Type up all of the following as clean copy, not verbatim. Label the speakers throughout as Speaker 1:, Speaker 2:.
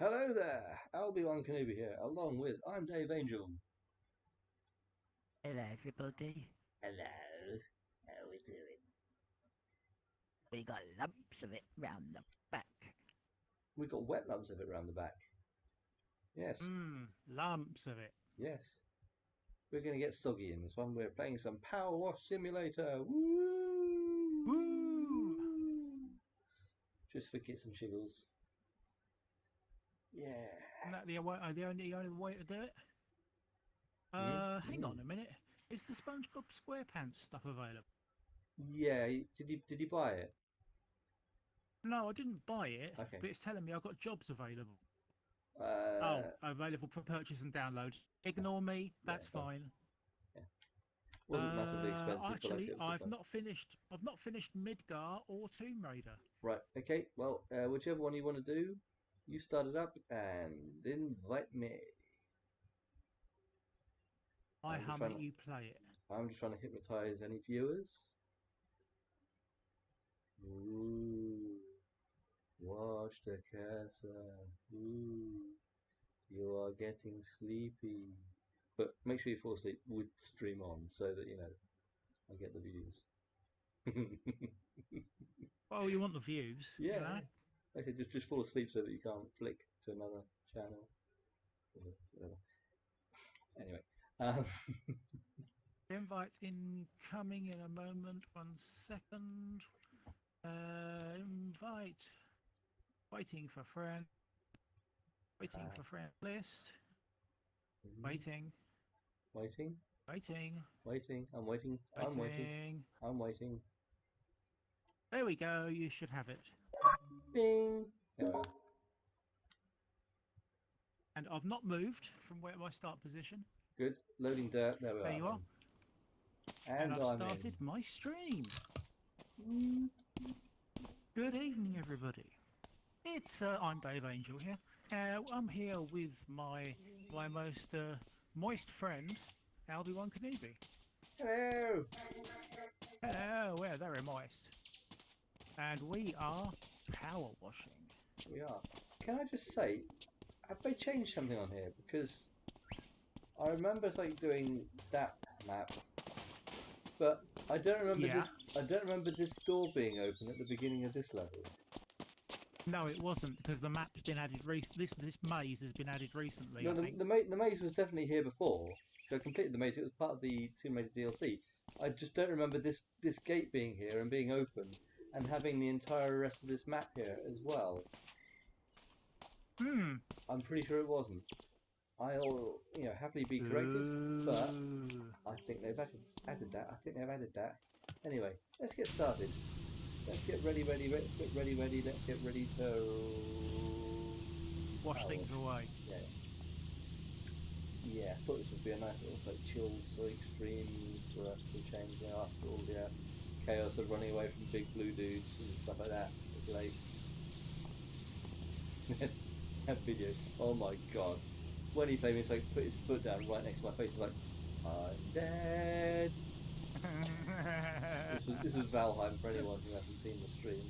Speaker 1: Hello there, Albie-Wan here, along with I'm Dave Angel.
Speaker 2: Hello, everybody.
Speaker 1: Hello, how we doing?
Speaker 2: We got lumps of it round the back.
Speaker 1: We got wet lumps of it around the back. Yes,
Speaker 3: Lumps of it.
Speaker 1: yes. We're going to get soggy in this one. We're playing some Power Wash Simulator. Woo!
Speaker 3: Woo!
Speaker 1: Just for kits and shiggles. Yeah.
Speaker 3: Isn't that the only way to do it? Hang on a minute. Is the SpongeBob SquarePants stuff available?
Speaker 1: Yeah. Did you buy it?
Speaker 3: No, I didn't buy it,
Speaker 1: Okay.
Speaker 3: but it's telling me I've got jobs available.
Speaker 1: Uh,
Speaker 3: Available for purchase and download. Ignore me. That's fine.
Speaker 1: Yeah. Wasn't massively expensive.
Speaker 3: Actually,
Speaker 1: but like
Speaker 3: I've not finished. I've not finished Midgar or Tomb Raider.
Speaker 1: Right. Okay. Well, whichever one you want to do, you start it up and invite me.
Speaker 3: I
Speaker 1: I'm just
Speaker 3: hum it,
Speaker 1: trying
Speaker 3: you play it.
Speaker 1: I'm just trying to hypnotize any viewers. Ooh, watch the cursor. Ooh, you are getting sleepy. But make sure you fall asleep with the stream on so that, I get the views.
Speaker 3: Well, you want the views, you
Speaker 1: Yeah,
Speaker 3: know.
Speaker 1: yeah. I said just fall asleep so that you can't flick to another channel. Whatever. Anyway, um,
Speaker 3: Invite incoming in a moment. 1 second. Invite. Waiting for friend. Waiting for friend list. Waiting.
Speaker 1: waiting,
Speaker 3: Waiting.
Speaker 1: waiting. I'm waiting. I'm waiting.
Speaker 3: Waiting.
Speaker 1: I'm waiting.
Speaker 3: There we go. You should have it.
Speaker 1: Bing. There we are.
Speaker 3: And I've not moved from where my start position.
Speaker 1: Good. Loading dirt. There we are.
Speaker 3: There you are.
Speaker 1: And
Speaker 3: I've
Speaker 1: I'm
Speaker 3: started my stream. Good evening, everybody. It's I'm Dave Angel here. I'm here with my most moist friend, Albie-Wan.
Speaker 1: Hello.
Speaker 3: Hello, we're very moist. And we are power washing.
Speaker 1: We are. Can I just say, have they changed something on here? Because I remember doing that map, but I don't remember
Speaker 3: Yeah.
Speaker 1: this. I don't remember this door being open at the beginning of this level.
Speaker 3: No, it wasn't, because the map's been added this maze has been added recently,
Speaker 1: No,
Speaker 3: I think.
Speaker 1: the maze was definitely here before. So I completed the maze. It was part of the Tomb Raider DLC. I just don't remember this gate being here and being open and having the entire rest of this map here as well. I'm pretty sure it wasn't. I'll happily be corrected, but I think they've added that. I think they've added that. Anyway, let's get started. Let's get ready. Let's get ready. Let's get ready to
Speaker 3: Wash things away.
Speaker 1: Yeah. Yeah, I thought this would be a nice little chilled stream for us to change after all the chaos of running away from big blue dudes and stuff like that. It's late. That video, oh my god. When he played me, put his foot down right next to my face, he's like, I'm dead. This was Valheim for anyone who hasn't seen the stream.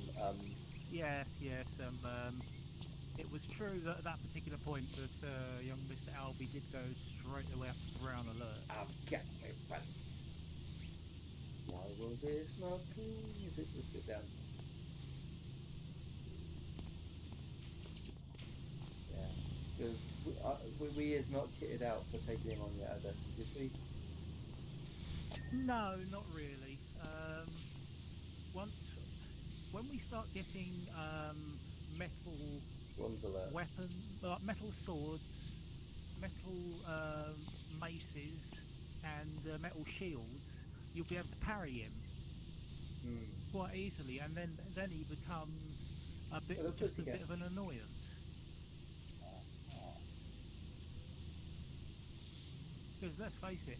Speaker 3: Yes. It was true that at that particular point that young Mr. Albie did go straight away up to brown alert.
Speaker 1: I've got my pants. Why will this not please it? Let's get down. Yeah, because we is not kitted out for taking him on yet, I don't think, did we?
Speaker 3: No, not really. When we start getting metal weapons, metal swords, metal maces, and metal shields, you'll be able to parry him quite easily, and then he becomes a bit of an annoyance. Because let's face it,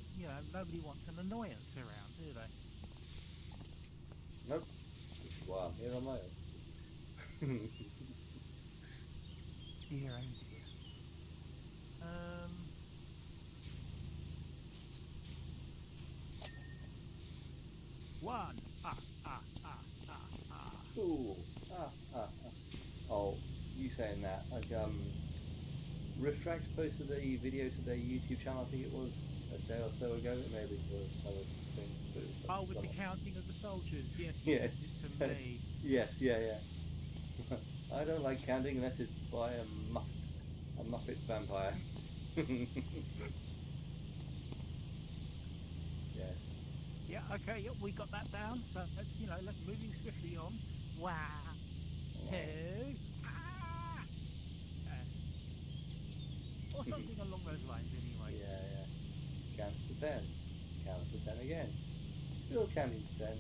Speaker 3: nobody wants an annoyance around, do they?
Speaker 1: Nope. Which is why I'm here on my own.
Speaker 3: Dear oh dear. One.
Speaker 1: Ooh. Oh, you saying that? Refract posted a video to their YouTube channel, I think it was a day or so ago, maybe for another thing. But it was
Speaker 3: Oh, with the
Speaker 1: somewhat-
Speaker 3: counting of the soldiers. Yes, he
Speaker 1: Yeah.
Speaker 3: sent it to me.
Speaker 1: Yes, yeah. I don't like counting unless it's by a Muppet vampire. Yes.
Speaker 3: Yeah, okay, yeah, we got that down. So let's, let's moving swiftly on. 1, 2, or something along those lines anyway.
Speaker 1: Yeah. Counts to 10. Counts to 10 again. Still counting to 10.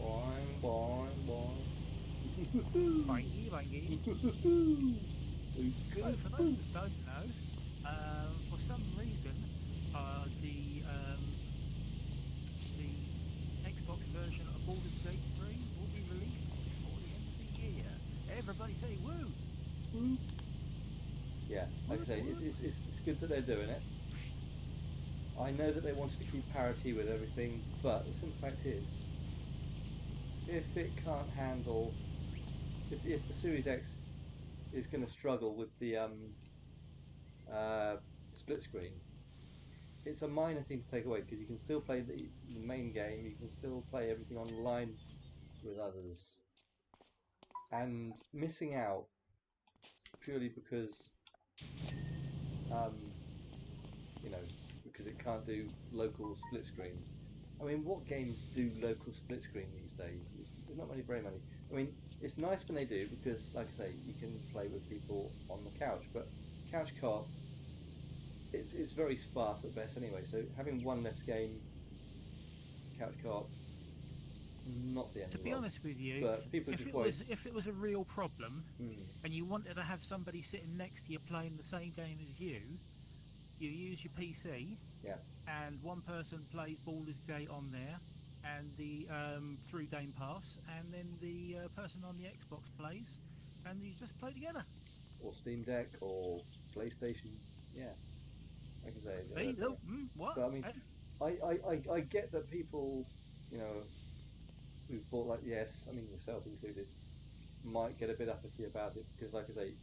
Speaker 1: Boing, boing, boing.
Speaker 3: Bangy, bangy. So for those that don't know, for some reason, the Xbox version of Baldur's Gate 3 will be released before the end of the year. Everybody say woo!
Speaker 1: Yeah, like I say, it's good that they're doing it. I know that they wanted to keep parity with everything, but the simple fact is, if it can't handle, if the Series X is going to struggle with the split screen, it's a minor thing to take away because you can still play the main game, you can still play everything online with others, and missing out purely because because it can't do local split screen. I mean, what games do local split screen these days? There's not very many. I mean, it's nice when they do because, like I say, you can play with people on the couch, but couch co-op, it's very sparse at best anyway. So having one less game, couch co-op, not the end
Speaker 3: To
Speaker 1: of the
Speaker 3: be
Speaker 1: world.
Speaker 3: honest with you,
Speaker 1: But people
Speaker 3: if it was a real problem, and you wanted to have somebody sitting next to you playing the same game as you use your PC,
Speaker 1: yeah,
Speaker 3: and one person plays Baldur's Gate on there, and the through Game Pass, and then the person on the Xbox plays, and you just play together.
Speaker 1: or Steam Deck or PlayStation, yeah. Like I say,
Speaker 3: Hey, look, what?
Speaker 1: but I mean, I get that people, you know, who've bought like I mean yourself included, might get a bit uppity about it because, like I say,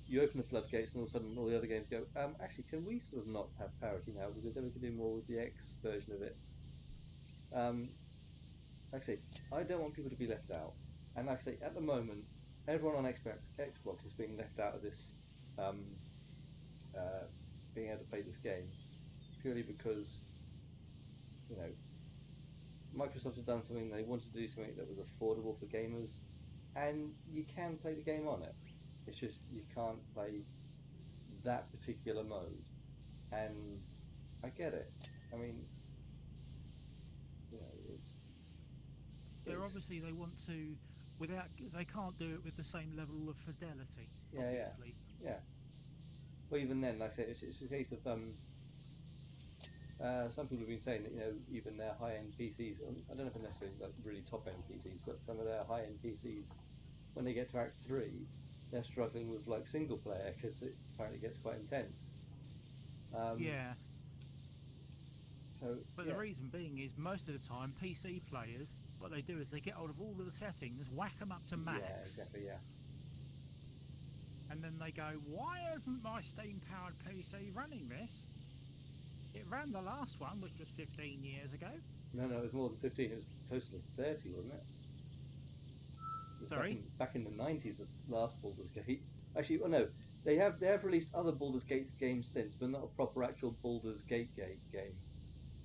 Speaker 1: you open the floodgates and all of a sudden all the other games go, actually, can we sort of not have parity now because then we can do more with the X version of it. Like I say, I don't want people to be left out, and like I say, at the moment, everyone on Xbox is being left out of this, being able to play this game purely because, you know, Microsoft has done something, they wanted to do something that was affordable for gamers, and you can play the game on it. It's just you can't play that particular mode, and I get it. I mean, you know,
Speaker 3: Obviously they want to, they can't do it with the same level of fidelity.
Speaker 1: Yeah,
Speaker 3: obviously.
Speaker 1: yeah. Well, even then, like I said, it's a case of some people have been saying that, you know, even their high-end PCs, I don't know if they're necessarily like really top-end PCs, but some of their high-end PCs, when they get to Act 3, they're struggling with like single player because it apparently gets quite intense.
Speaker 3: Yeah.
Speaker 1: So,
Speaker 3: But the reason being is most of the time PC players, what they do is they get hold of all of the settings, whack them up to max.
Speaker 1: Yeah, exactly, yeah.
Speaker 3: And then they go, why isn't my Steam-powered PC running this? It ran the last one, which was 15 years ago.
Speaker 1: No, it was more than 15. It was close to 30, wasn't it?
Speaker 3: Sorry?
Speaker 1: Back in the 90s, the last Baldur's Gate. Actually, well, no, they have released other Baldur's Gate games since, but not a proper actual Baldur's Gate game.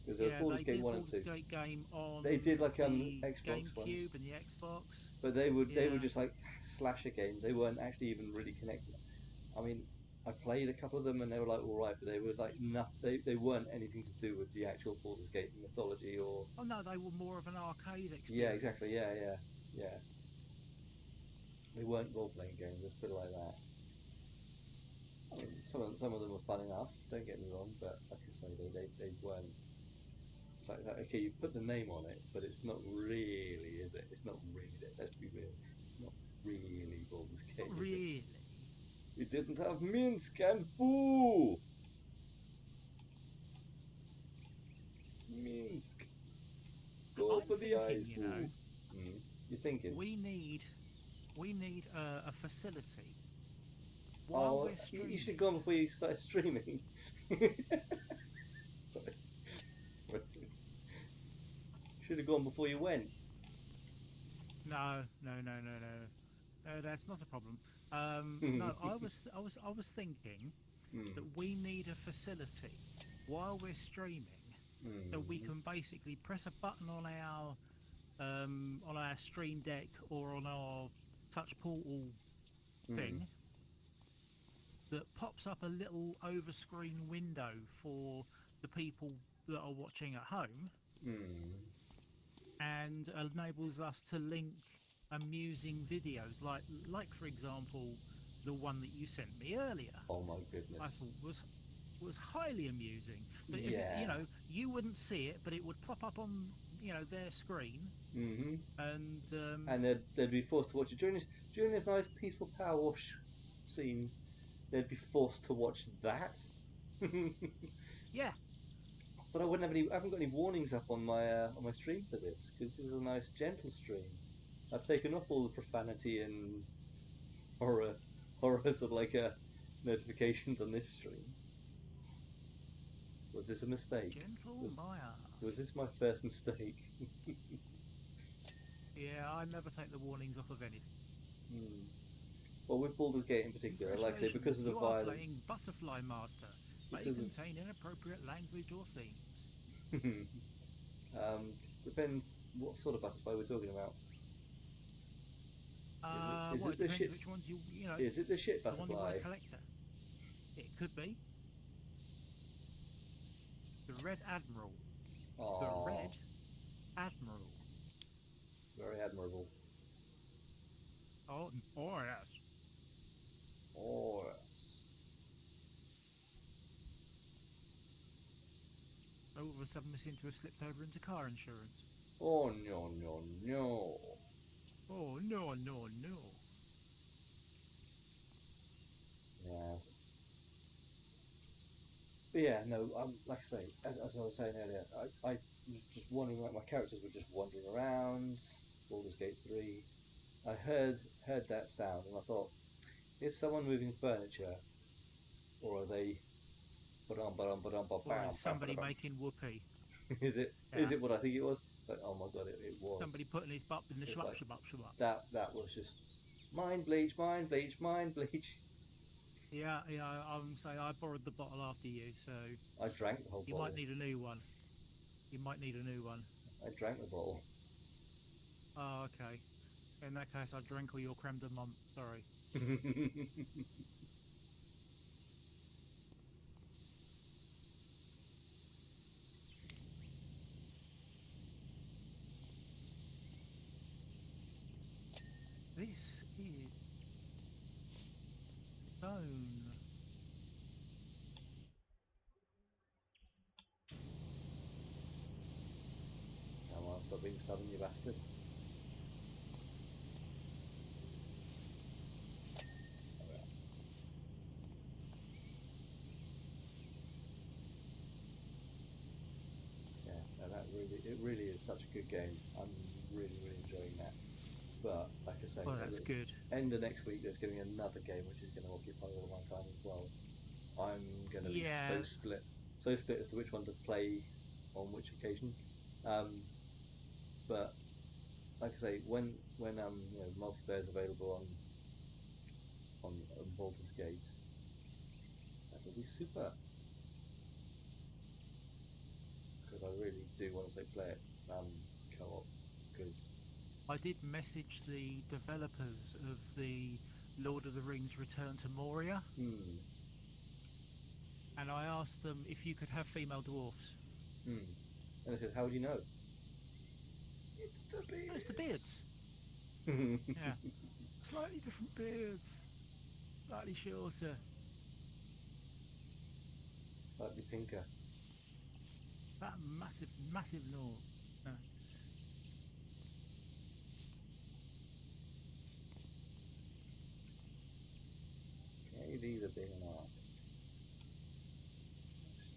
Speaker 1: Because there was Baldur's Gate 1 and 2.
Speaker 3: Baldur's Gate game on
Speaker 1: they did like
Speaker 3: the
Speaker 1: Xbox
Speaker 3: GameCube
Speaker 1: ones,
Speaker 3: and the Xbox.
Speaker 1: but they were just like slasher games. They weren't actually even really connected. I mean, I played a couple of them and they were like alright, but they were like they weren't anything to do with the actual Baldur's Gate mythology or.
Speaker 3: Oh no, they were more of an arcade experience.
Speaker 1: Yeah, exactly. Yeah. They weren't role-playing games. Let's put it like that. I mean, some of them were fun enough. Don't get me wrong, but like I say, they weren't like, okay, you put the name on it, but it's not really, is it? It's not really. Let's be real. It's not really Baldur's Gate.
Speaker 3: Not really.
Speaker 1: It didn't have Minsk and Boo. Minsk. Go for the eyes,
Speaker 3: you know.
Speaker 1: You're thinking.
Speaker 3: We need a facility. While we're streaming.
Speaker 1: You should have gone before you started streaming. Sorry. Should have gone before you went.
Speaker 3: No. That's not a problem. No, I was thinking that we need a facility while we're streaming that we can basically press a button on our stream deck or on our touch portal thing that pops up a little over-screen window for the people that are watching at home and enables us to link amusing videos like for example the one that you sent me earlier.
Speaker 1: Oh my goodness.
Speaker 3: I thought was highly amusing. But if
Speaker 1: yeah.
Speaker 3: it, you wouldn't see it, but it would pop up on their screen.
Speaker 1: And they'd be forced to watch it during this nice peaceful power wash scene. They'd be forced to watch that.
Speaker 3: Yeah.
Speaker 1: But I haven't got any warnings up on my stream for this because this is a nice gentle stream. I've taken off all the profanity and horror sort of like notifications on this stream. Was this a mistake?
Speaker 3: Gentle
Speaker 1: was this my first mistake?
Speaker 3: Yeah, I never take the warnings off of anything.
Speaker 1: Well, with Baldur's Gate in particular, like I say, because of the violence.
Speaker 3: You are playing Butterfly Master. May contain inappropriate language or themes.
Speaker 1: Depends what sort of butterfly we're talking about. Is it
Speaker 3: it
Speaker 1: the
Speaker 3: depends
Speaker 1: shit?
Speaker 3: which ones you know.
Speaker 1: Is it the shit
Speaker 3: the one you want
Speaker 1: butterfly?
Speaker 3: to collect it. It could be. The Red Admiral.
Speaker 1: Aww.
Speaker 3: The Red Admiral.
Speaker 1: Very admirable.
Speaker 3: Oh yes.
Speaker 1: Oh.
Speaker 3: All of a sudden, we seem to have slipped over into car insurance.
Speaker 1: Oh no.
Speaker 3: Oh no.
Speaker 1: Yes. But yeah, no. Like I say, as I was saying earlier, I was just wandering around. My characters were just wandering around Baldur's Gate 3. I heard that sound, and I thought, is someone moving furniture, or are they?
Speaker 3: Or is somebody making whoopee?
Speaker 1: Is it?
Speaker 3: Yeah.
Speaker 1: Is it what I think it was? Like, oh my god, it was.
Speaker 3: Somebody putting his butt in the shlop.
Speaker 1: That was just mind bleach.
Speaker 3: Yeah. I'm saying I borrowed the bottle after you, so
Speaker 1: I drank the whole bottle.
Speaker 3: You might need a new one.
Speaker 1: I drank the bottle.
Speaker 3: Oh, okay. In that case, I drank all your creme de menthe. Sorry. This is stone.
Speaker 1: Come on, stop being stubborn, you bastard. It really is such a good game. I'm really enjoying that. But like I say,
Speaker 3: That's good.
Speaker 1: End of next week, there's going to be another game which is going to occupy all of my time as well. I'm going to be so split as to which one to play on which occasion. But like I say, when multiplayer is available on Baldur's Gate, that will be super. Because I really do want to play it co-op, because
Speaker 3: I did message the developers of the Lord of the Rings Return to Moria, and I asked them if you could have female dwarfs.
Speaker 1: And they said, how would you know? It's
Speaker 3: the beards. Yeah, slightly different beards, slightly shorter,
Speaker 1: slightly pinker.
Speaker 3: That massive, massive law. No.
Speaker 1: Okay, these are big enough.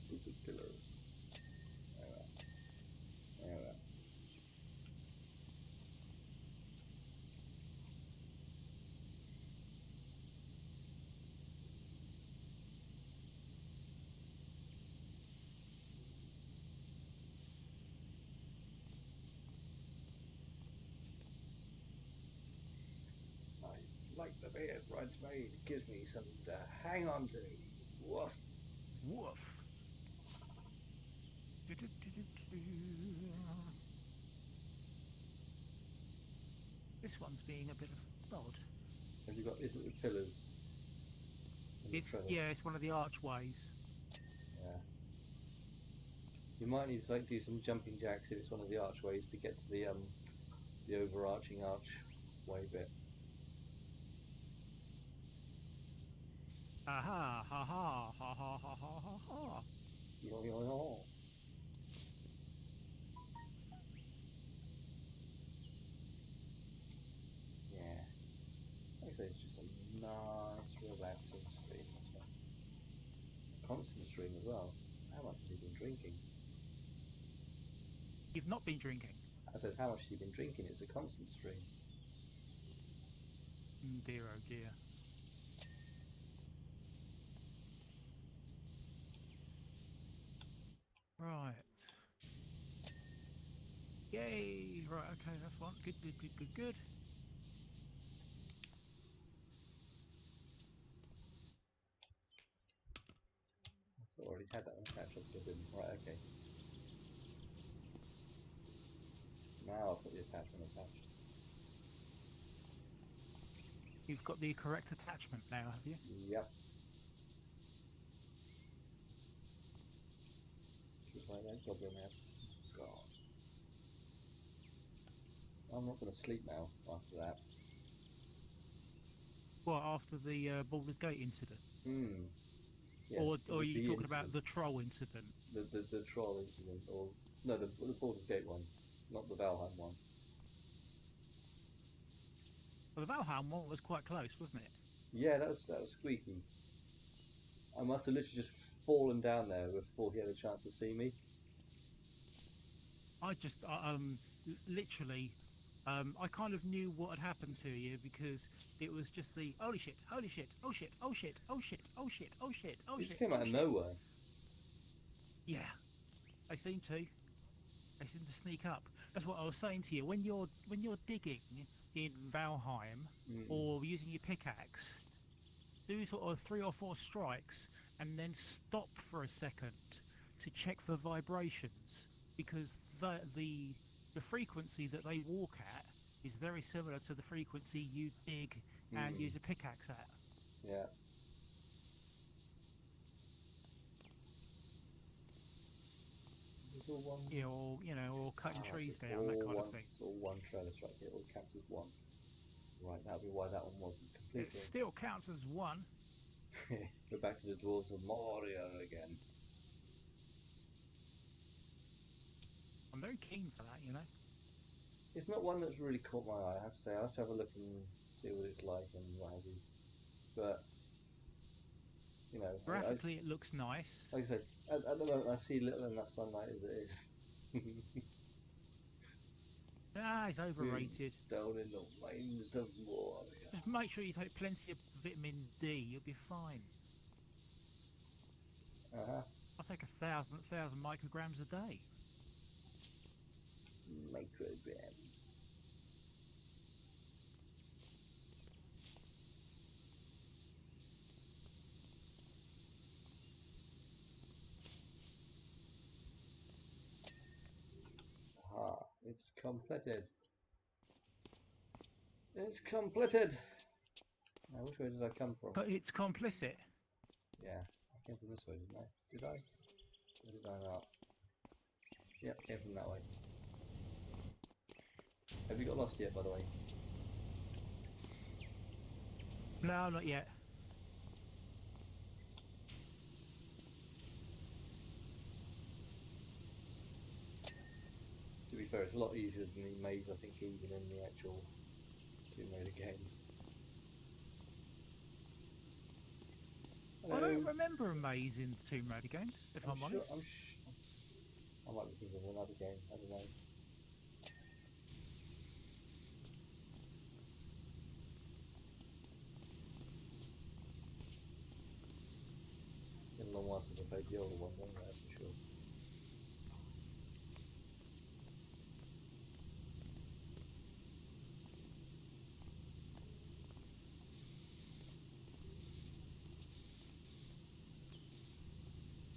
Speaker 1: Stupid pillars. There we are. There we are. Like the way it runs made, it gives me something to hang on to. Woof.
Speaker 3: Woof. This one's being a bit of odd.
Speaker 1: Have you got these little pillars?
Speaker 3: It's it's one of the archways.
Speaker 1: Yeah. You might need to like do some jumping jacks if it's one of the archways to get to the overarching archway bit.
Speaker 3: Aha! Ha ha! Ha ha ha ha ha ha!
Speaker 1: Yo yo yo. Yeah. Like I say, it's just a nice, relaxing stream. Constant stream as well. How much have you been drinking?
Speaker 3: You've not been drinking?
Speaker 1: I said, how much have you been drinking? It's a constant stream.
Speaker 3: Dear oh dear. Right. Yay! Right, okay, that's one. Good, good, good, good, good.
Speaker 1: I already had that one attached, I didn't. Right, okay. Now I'll put the attachment attached.
Speaker 3: You've got the correct attachment now, have you?
Speaker 1: Yep. Just like that goblin head. God. I'm not going to sleep now after that.
Speaker 3: Well, after the Baldur's Gate incident?
Speaker 1: Hmm. Yeah,
Speaker 3: or are you talking
Speaker 1: incident.
Speaker 3: about the troll incident?
Speaker 1: The troll incident, or no, the Baldur's Gate one, not the Valheim one.
Speaker 3: Well, the Valheim one was quite close, wasn't it?
Speaker 1: Yeah, that was squeaky. I must have literally just fallen down there before he had a chance to see me.
Speaker 3: I just literally I kind of knew what had happened to you because it was just the holy shit, holy shit, oh shit, oh shit, oh shit, oh shit, oh shit, oh shit.
Speaker 1: It just came out of nowhere.
Speaker 3: Yeah, they seem to. They seem to sneak up. That's what I was saying to you. When you're digging in Valheim or using your pickaxe, do sort of 3 or 4 strikes and then stop for a second to check for vibrations, because the frequency that they walk at is very similar to the frequency you dig and use a pickaxe at.
Speaker 1: Yeah. It's all one.
Speaker 3: Yeah, or or cutting trees down, that kind of thing.
Speaker 1: It's all one trailer strike. It all counts as one. Right, that'll be why that one wasn't completely.
Speaker 3: It still counts as one.
Speaker 1: Go back to the dwarves of Moria again.
Speaker 3: I'm very keen for that, you know.
Speaker 1: It's not one that's really caught my eye, I have to say. I'll have to have a look and see what it's like and what have you. But, you know...
Speaker 3: Graphically, it looks nice.
Speaker 1: Like I said, at the moment I see little enough sunlight as it is.
Speaker 3: Ah, it's overrated.
Speaker 1: Down in the mines of Moria.
Speaker 3: Just make sure you take plenty of vitamin D, you'll be fine. I take 1,000 micrograms a day.
Speaker 1: Micrograms. Aha, it's completed. It's completed. Now, which way did I come from?
Speaker 3: But it's complicit.
Speaker 1: Yeah, I came from this way, didn't I? Did I? Or did I not? Yep, came from that way. Have you got lost yet, by the way?
Speaker 3: No, not yet.
Speaker 1: fair, it's a lot easier than the maze, I think, even in the actual Tomb Raider games.
Speaker 3: I don't remember a maze in the Tomb Raider games, if I'm honest.
Speaker 1: I might be thinking of another game, I don't know. It's been a long while since I played the older one, that's for sure.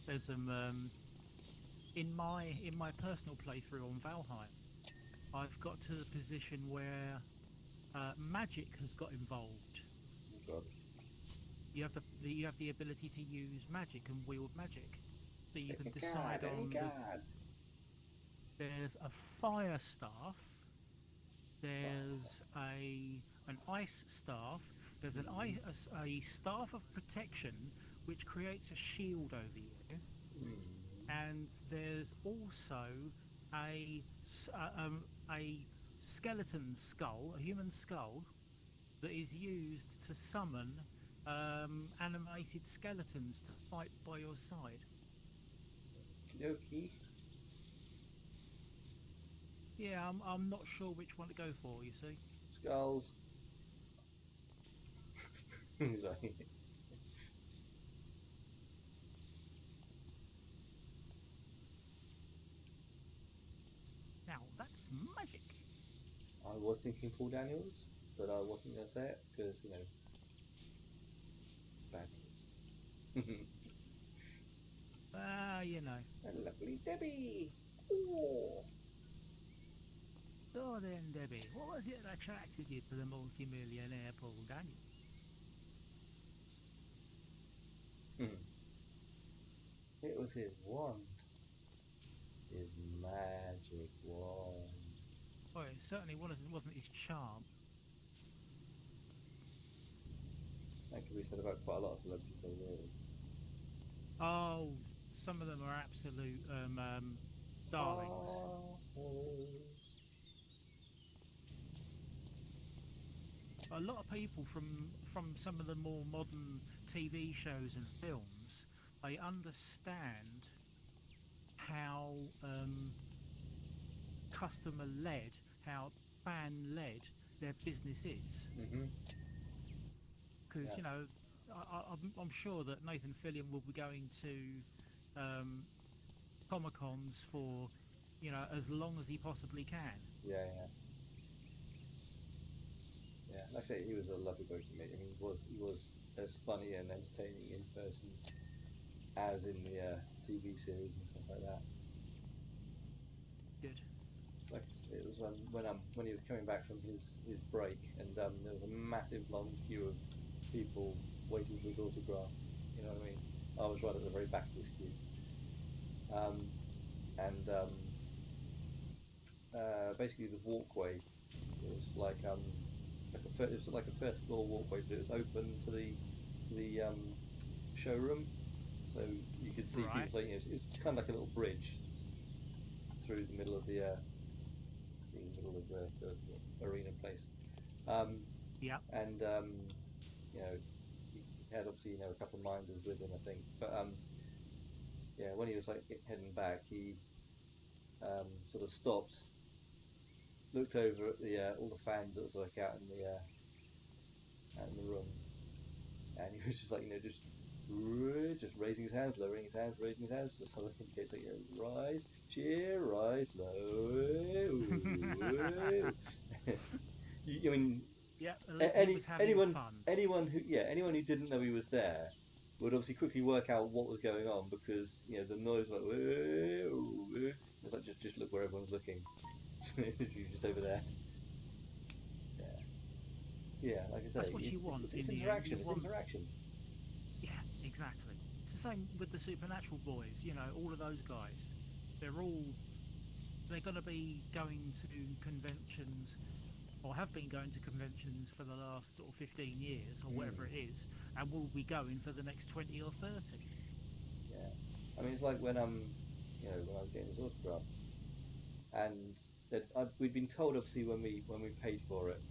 Speaker 3: There's some in my personal playthrough on Valheim, I've got to the position where magic has got involved.
Speaker 1: Oh God.
Speaker 3: You have the ability to use magic and wield magic, so you can decide on. There's a fire staff. There's an ice staff. There's a staff of protection which creates a shield over you, and there's also a skeleton skull, a human skull, that is used to summon animated skeletons to fight by your side.
Speaker 1: Okey.
Speaker 3: Yeah, I'm not sure which one to go for, you see.
Speaker 1: Skulls.
Speaker 3: Now, that's magic.
Speaker 1: I was thinking Paul Daniels, but I wasn't going to say it because, you know, bad news.
Speaker 3: You know.
Speaker 1: And lovely Debbie. Ooh.
Speaker 3: So then, Debbie, what was it that attracted you to the multi-millionaire Paul Daniels?
Speaker 1: It was his wand. His magic wand.
Speaker 3: Oh, it certainly wasn't his charm.
Speaker 1: That could be said about quite a lot of celebrities, though, really.
Speaker 3: Oh, some of them are absolute darlings. A lot of people from some of the more modern TV shows and films, they understand how customer-led, how fan-led their business is. Because, you know, I'm sure that Nathan Fillion will be going to Comic-Cons for, you know, as long as he possibly can.
Speaker 1: Yeah. Like I say, he was a lovely bloke to meet. I mean, he was as funny and entertaining in person as in the TV series and stuff like that.
Speaker 3: Good.
Speaker 1: Like it was when he was coming back from his break, and there was a massive long queue of people waiting for his autograph. You know what I mean? I was right at the very back of this queue. Basically the walkway was like it was like a first floor walkway, but it was open to the showroom, so you could see people. So, you know, it's kind of like a little bridge through the middle of the arena place. And you know, he had obviously, you know, a couple of minders with him, I think. But yeah, when he was like heading back, he sort of stopped, looked over at the all the fans that was like out in the room, and he was just like, you know, just raising his hands, lowering his hands, raising his hands, just sort of in case, like, you know, rise, cheer, rise, low. I mean,
Speaker 3: yeah,
Speaker 1: anyone who didn't know he was there would obviously quickly work out what was going on, because, you know, the noise was like, it's like just look where everyone's looking. He's just over there. Yeah, like I say,
Speaker 3: that's what you want.
Speaker 1: It's interaction. It's interaction.
Speaker 3: Yeah, exactly. It's the same with the Supernatural boys. You know, all of those guys. They're going to be going to conventions, or have been going to conventions for the last sort of 15 years, or whatever it is, and will be going for the next 20 or 30.
Speaker 1: Yeah, I mean, it's like when you know, when I was getting his autograph, and said we'd been told obviously when we paid for it.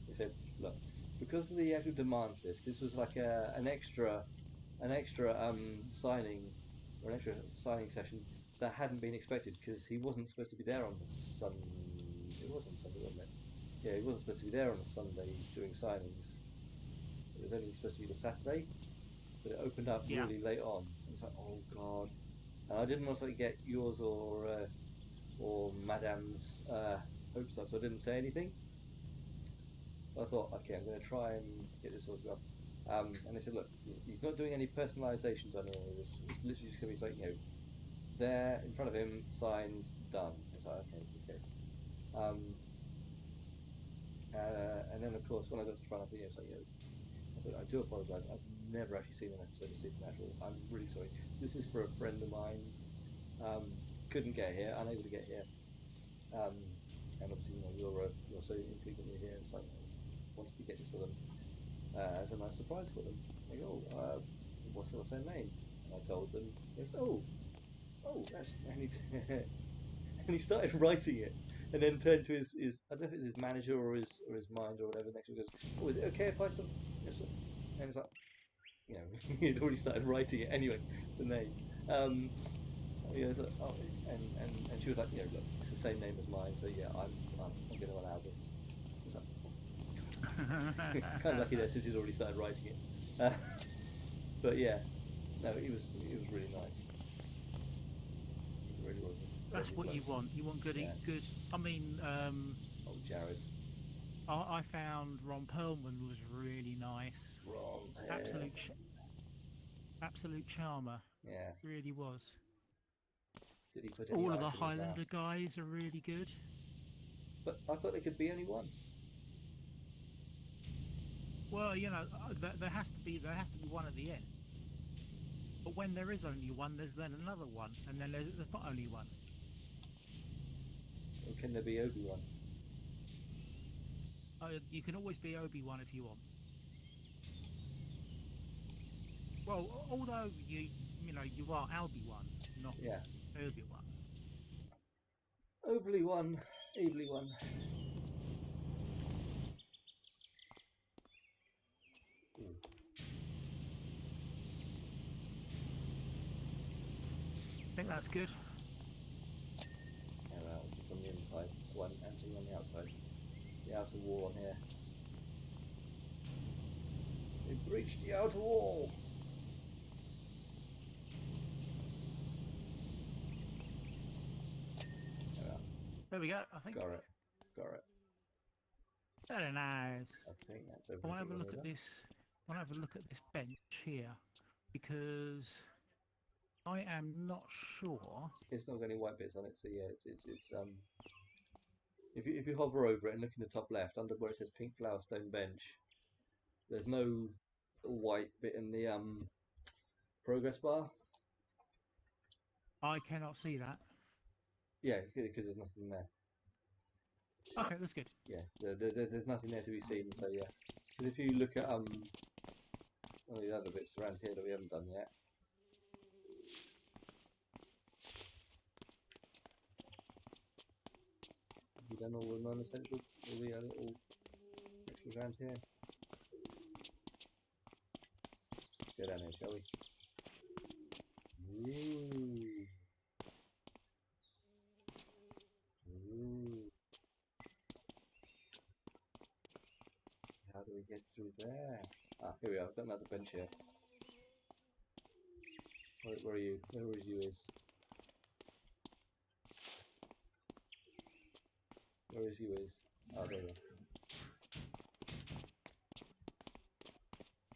Speaker 1: They said, look, because of the actual demand for this was like an extra signing or an extra signing session that hadn't been expected because he wasn't supposed to be there on the Sunday. It wasn't Sunday, wasn't it? Yeah, he wasn't supposed to be there on the Sunday doing signings. It was only supposed to be the Saturday, but it opened up really late on. It's like, oh god! And I didn't want to get yours or Madame's hopes up, so I didn't say anything. I thought, okay, I'm going to try and get this sorted out. And they said, look, he's not doing any personalisations on any of this. It's literally just going to be like, there in front of him, signed, done. It's like, okay. And then, of course, when I got to front of it, it's like, I said, I do apologise. I've never actually seen an episode of Supernatural. I'm really sorry. This is for a friend of mine. Couldn't get here, unable to get here. And obviously, you're so infrequently here. It's like, wanted to get this for them as a nice surprise for them. They go, what's their name? And I told them. He goes, that's and he started writing it, and then turned to his I don't know if it's his manager or his mind or whatever. Next to him goes, is it okay if I and it's like, he'd already started writing it anyway. The name. And she was like, look, it's the same name as mine, so yeah, I'm going to allow this. Kind of lucky there since he's already started writing it. But yeah, no, it was really nice. It really was.
Speaker 3: That's what you want. You want good. I mean,
Speaker 1: Jared.
Speaker 3: I found Ron Perlman was really nice.
Speaker 1: Ron,
Speaker 3: absolute charmer.
Speaker 1: Yeah,
Speaker 3: really was.
Speaker 1: Did he put
Speaker 3: all of the Highlander guys are really good?
Speaker 1: But I thought there could be only one.
Speaker 3: Well, there has to be one at the end. But when there is only one, there's then another one, and then there's not only one.
Speaker 1: Or can there be Obi-Wan?
Speaker 3: You can always be Obi-Wan if you want. Well, although you are Albie-Wan, not Obi-Wan.
Speaker 1: Obi-Wan.
Speaker 3: I think that's good.
Speaker 1: Yeah, well, just on the inside, one entering on the outside. The outer wall on here. We've breached the outer wall!
Speaker 3: There we go, I think.
Speaker 1: Got it.
Speaker 3: Very nice.
Speaker 1: I think that's everything.
Speaker 3: I want to have a look at this. I want to have a look at this bench here, because I am not sure.
Speaker 1: It's not got any white bits on it, so yeah, it's if you hover over it and look in the top left, under where it says Pink Flower Stone Bench, there's no little white bit in the progress bar.
Speaker 3: I cannot see that.
Speaker 1: Yeah, because there's nothing there.
Speaker 3: Okay, that's good.
Speaker 1: Yeah, there's nothing there to be seen, so yeah. Because if you look at one of the other bits around here that we haven't done yet. Have you done all the non-essential, all the little extras around here? Let's go down here, shall we? Ooh. How do we get through there? Ah, here we are. I've got another bench here. Where are you? Where is you is? Where is you is? Oh, there we are.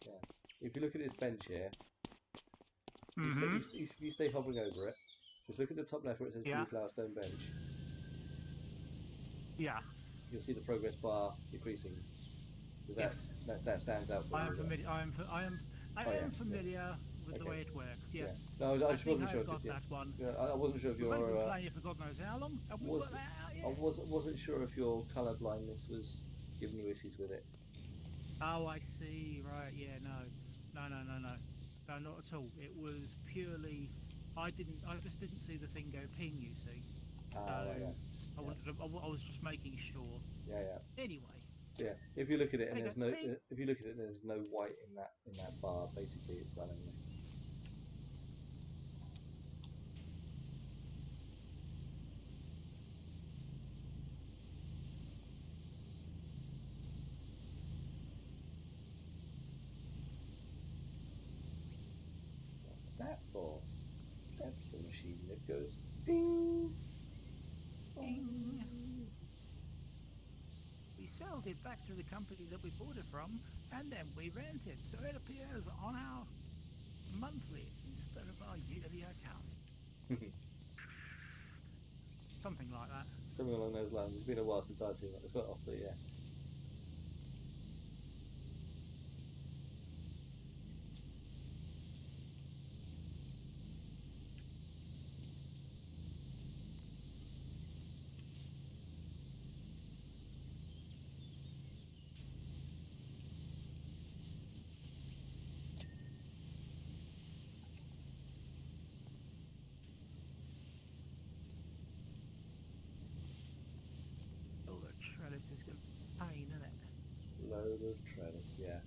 Speaker 1: Yeah. If you look at this bench here, you stay hovering over it. Just look at the top left where it says Blue Flower Stone Bench.
Speaker 3: Yeah.
Speaker 1: You'll see the progress bar decreasing.
Speaker 3: Yes.
Speaker 1: That stands out.
Speaker 3: I am familiar. I am familiar with the way it works. Yes.
Speaker 1: Yeah. No, I just wasn't sure.
Speaker 3: That one.
Speaker 1: Yeah, I wasn't sure if you're.
Speaker 3: We've been playing it for God knows how long. Have we got that out yet?
Speaker 1: I wasn't sure if your colour blindness was giving you issues with it.
Speaker 3: Oh, I see. Right. Yeah. No, not at all. It was purely. I just didn't see the thing go ping. You see.
Speaker 1: Yeah.
Speaker 3: I I was just making sure.
Speaker 1: Yeah.
Speaker 3: Anyway.
Speaker 1: Yeah. If you look at it and
Speaker 3: There you
Speaker 1: there's
Speaker 3: go.
Speaker 1: no, if you look at it and there's no white in that bar, basically it's done anyway. What's that for? That's the machine that goes ding.
Speaker 3: Ding. We sold it back to the company that we bought it from, and then we rent it, so it appears on our monthly instead of our yearly account. Something like that.
Speaker 1: Something along those lines. It's been a while since I've seen it. It's got off the
Speaker 3: Oh, the trellis is a pain, isn't it?
Speaker 1: load of trellis, yeah.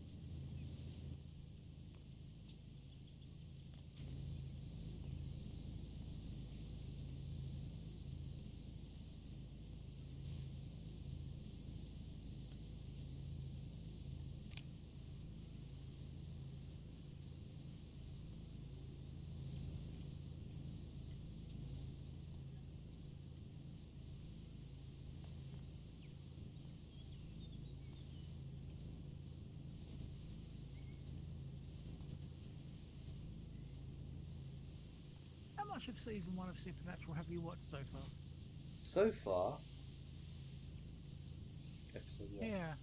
Speaker 3: How much of season 1 of Supernatural have you watched so far?
Speaker 1: So far, episode 1.
Speaker 3: Yeah.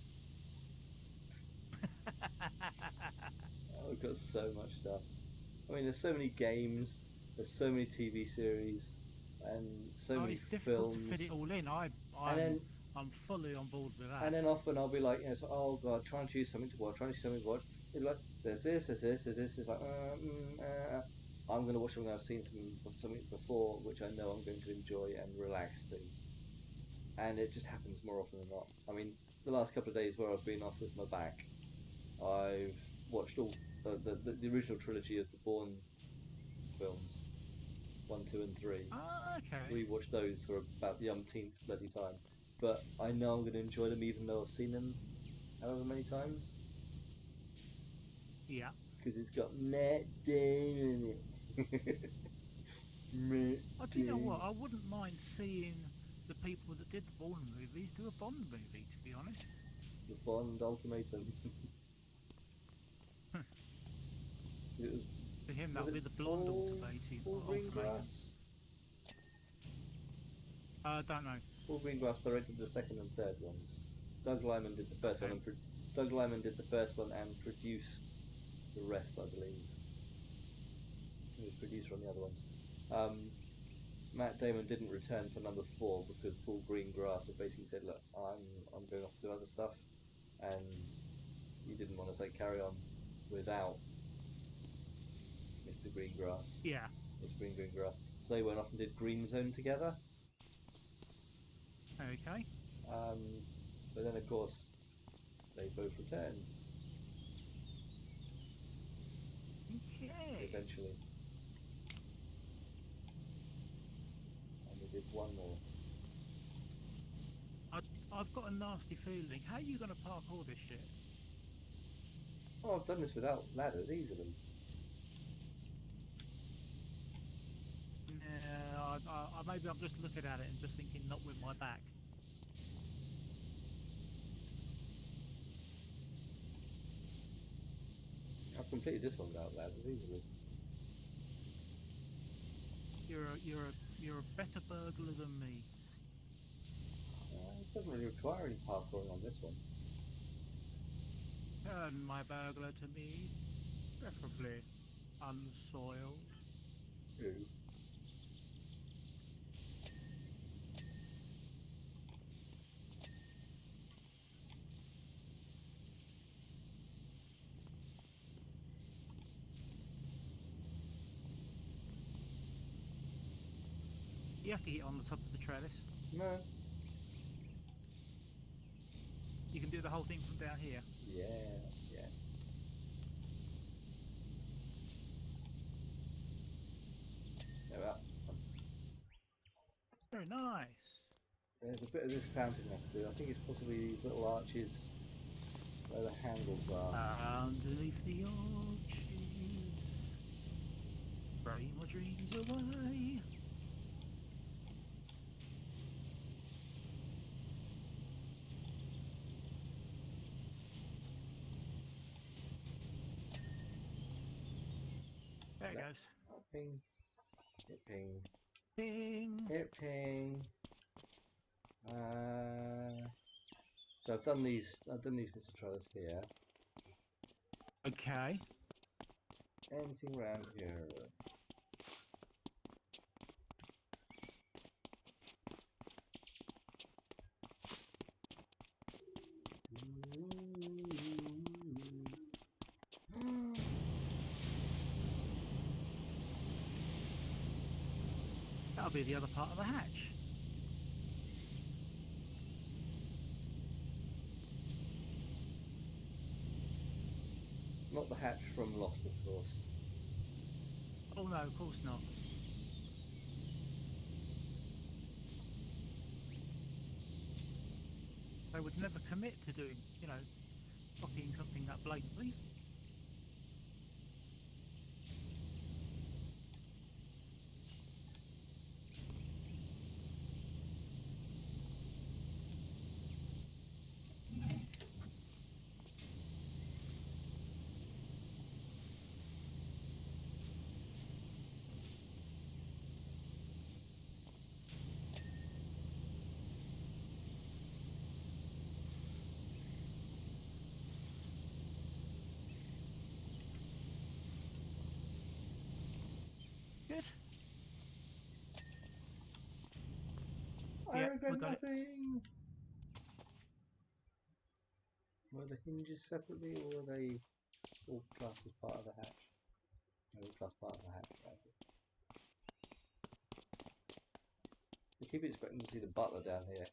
Speaker 1: Oh, we've got so much stuff. I mean, there's so many games, there's so many TV series, and so many
Speaker 3: It's difficult
Speaker 1: films.
Speaker 3: to fit it all in. I'm fully on board with that.
Speaker 1: And then often I'll be like, so, oh god, try and choose something to watch, It's like, there's this. It's like, I'm going to watch something I've seen something before, which I know I'm going to enjoy and relax to. And it just happens more often than not. I mean, the last couple of days where I've been off with my back, I've watched all the original trilogy of the Bourne films, 1, 2 and 3.
Speaker 3: Ah, okay.
Speaker 1: Rewatched those for about the umpteenth bloody time. But I know I'm going to enjoy them even though I've seen them however many times.
Speaker 3: Yeah.
Speaker 1: Because it's got Matt Damon in it.
Speaker 3: Do you know what? I wouldn't mind seeing the people that did the Bourne movies do a Bond movie, to be honest.
Speaker 1: The Bond Ultimatum. It was,
Speaker 3: For him, that would be the blonde ultimatum. Don't know.
Speaker 1: Paul Greengrass directed the second and third ones. Doug Liman did the first one, and Doug Liman did the first one and produced the rest, I believe. He was producer on the other ones. Matt Damon didn't return for number 4 because Paul Greengrass had basically said, "Look, I'm going off to do other stuff," and he didn't want to say carry on without Mr. Greengrass.
Speaker 3: Yeah.
Speaker 1: Mr. Greengrass. So they went off and did Green Zone together.
Speaker 3: Okay.
Speaker 1: But then, of course, they both returned.
Speaker 3: Okay.
Speaker 1: Eventually. And they did one more.
Speaker 3: I've got a nasty feeling. How are you going to park all this shit?
Speaker 1: Oh, I've done this without ladders easily.
Speaker 3: Yeah, maybe I'm just looking at it and just thinking, not with my back.
Speaker 1: I've completed this one without ladders easily.
Speaker 3: You're a better burglar than me.
Speaker 1: It doesn't really require any parkouring on this one.
Speaker 3: Turn my burglar to me, preferably unsoiled.
Speaker 1: Ooh.
Speaker 3: You have to get on the top of the trellis.
Speaker 1: No,
Speaker 3: can do the whole thing from down here.
Speaker 1: Yeah, yeah. There we are.
Speaker 3: Very nice.
Speaker 1: There's a bit of this fountain I have to do. I think it's possibly these little arches where the handles are.
Speaker 3: Underneath the arches, bury my dreams away. There it goes.
Speaker 1: Ping. Hit ping.
Speaker 3: Ping.
Speaker 1: Hit ping. So I've done these bits of trellis here.
Speaker 3: Okay.
Speaker 1: Anything around here?
Speaker 3: That'll be the other part of the hatch.
Speaker 1: Not the hatch from Lost, of course.
Speaker 3: Oh no, of course not. They would never commit to doing, you know, copying something that blatantly. Good.
Speaker 1: I
Speaker 3: Yeah,
Speaker 1: regret
Speaker 3: we got it.
Speaker 1: nothing. Were the hinges separately, or were they all classed as part of the hatch? No, all classed part of the hatch. Right. I keep expecting to see the butler down here.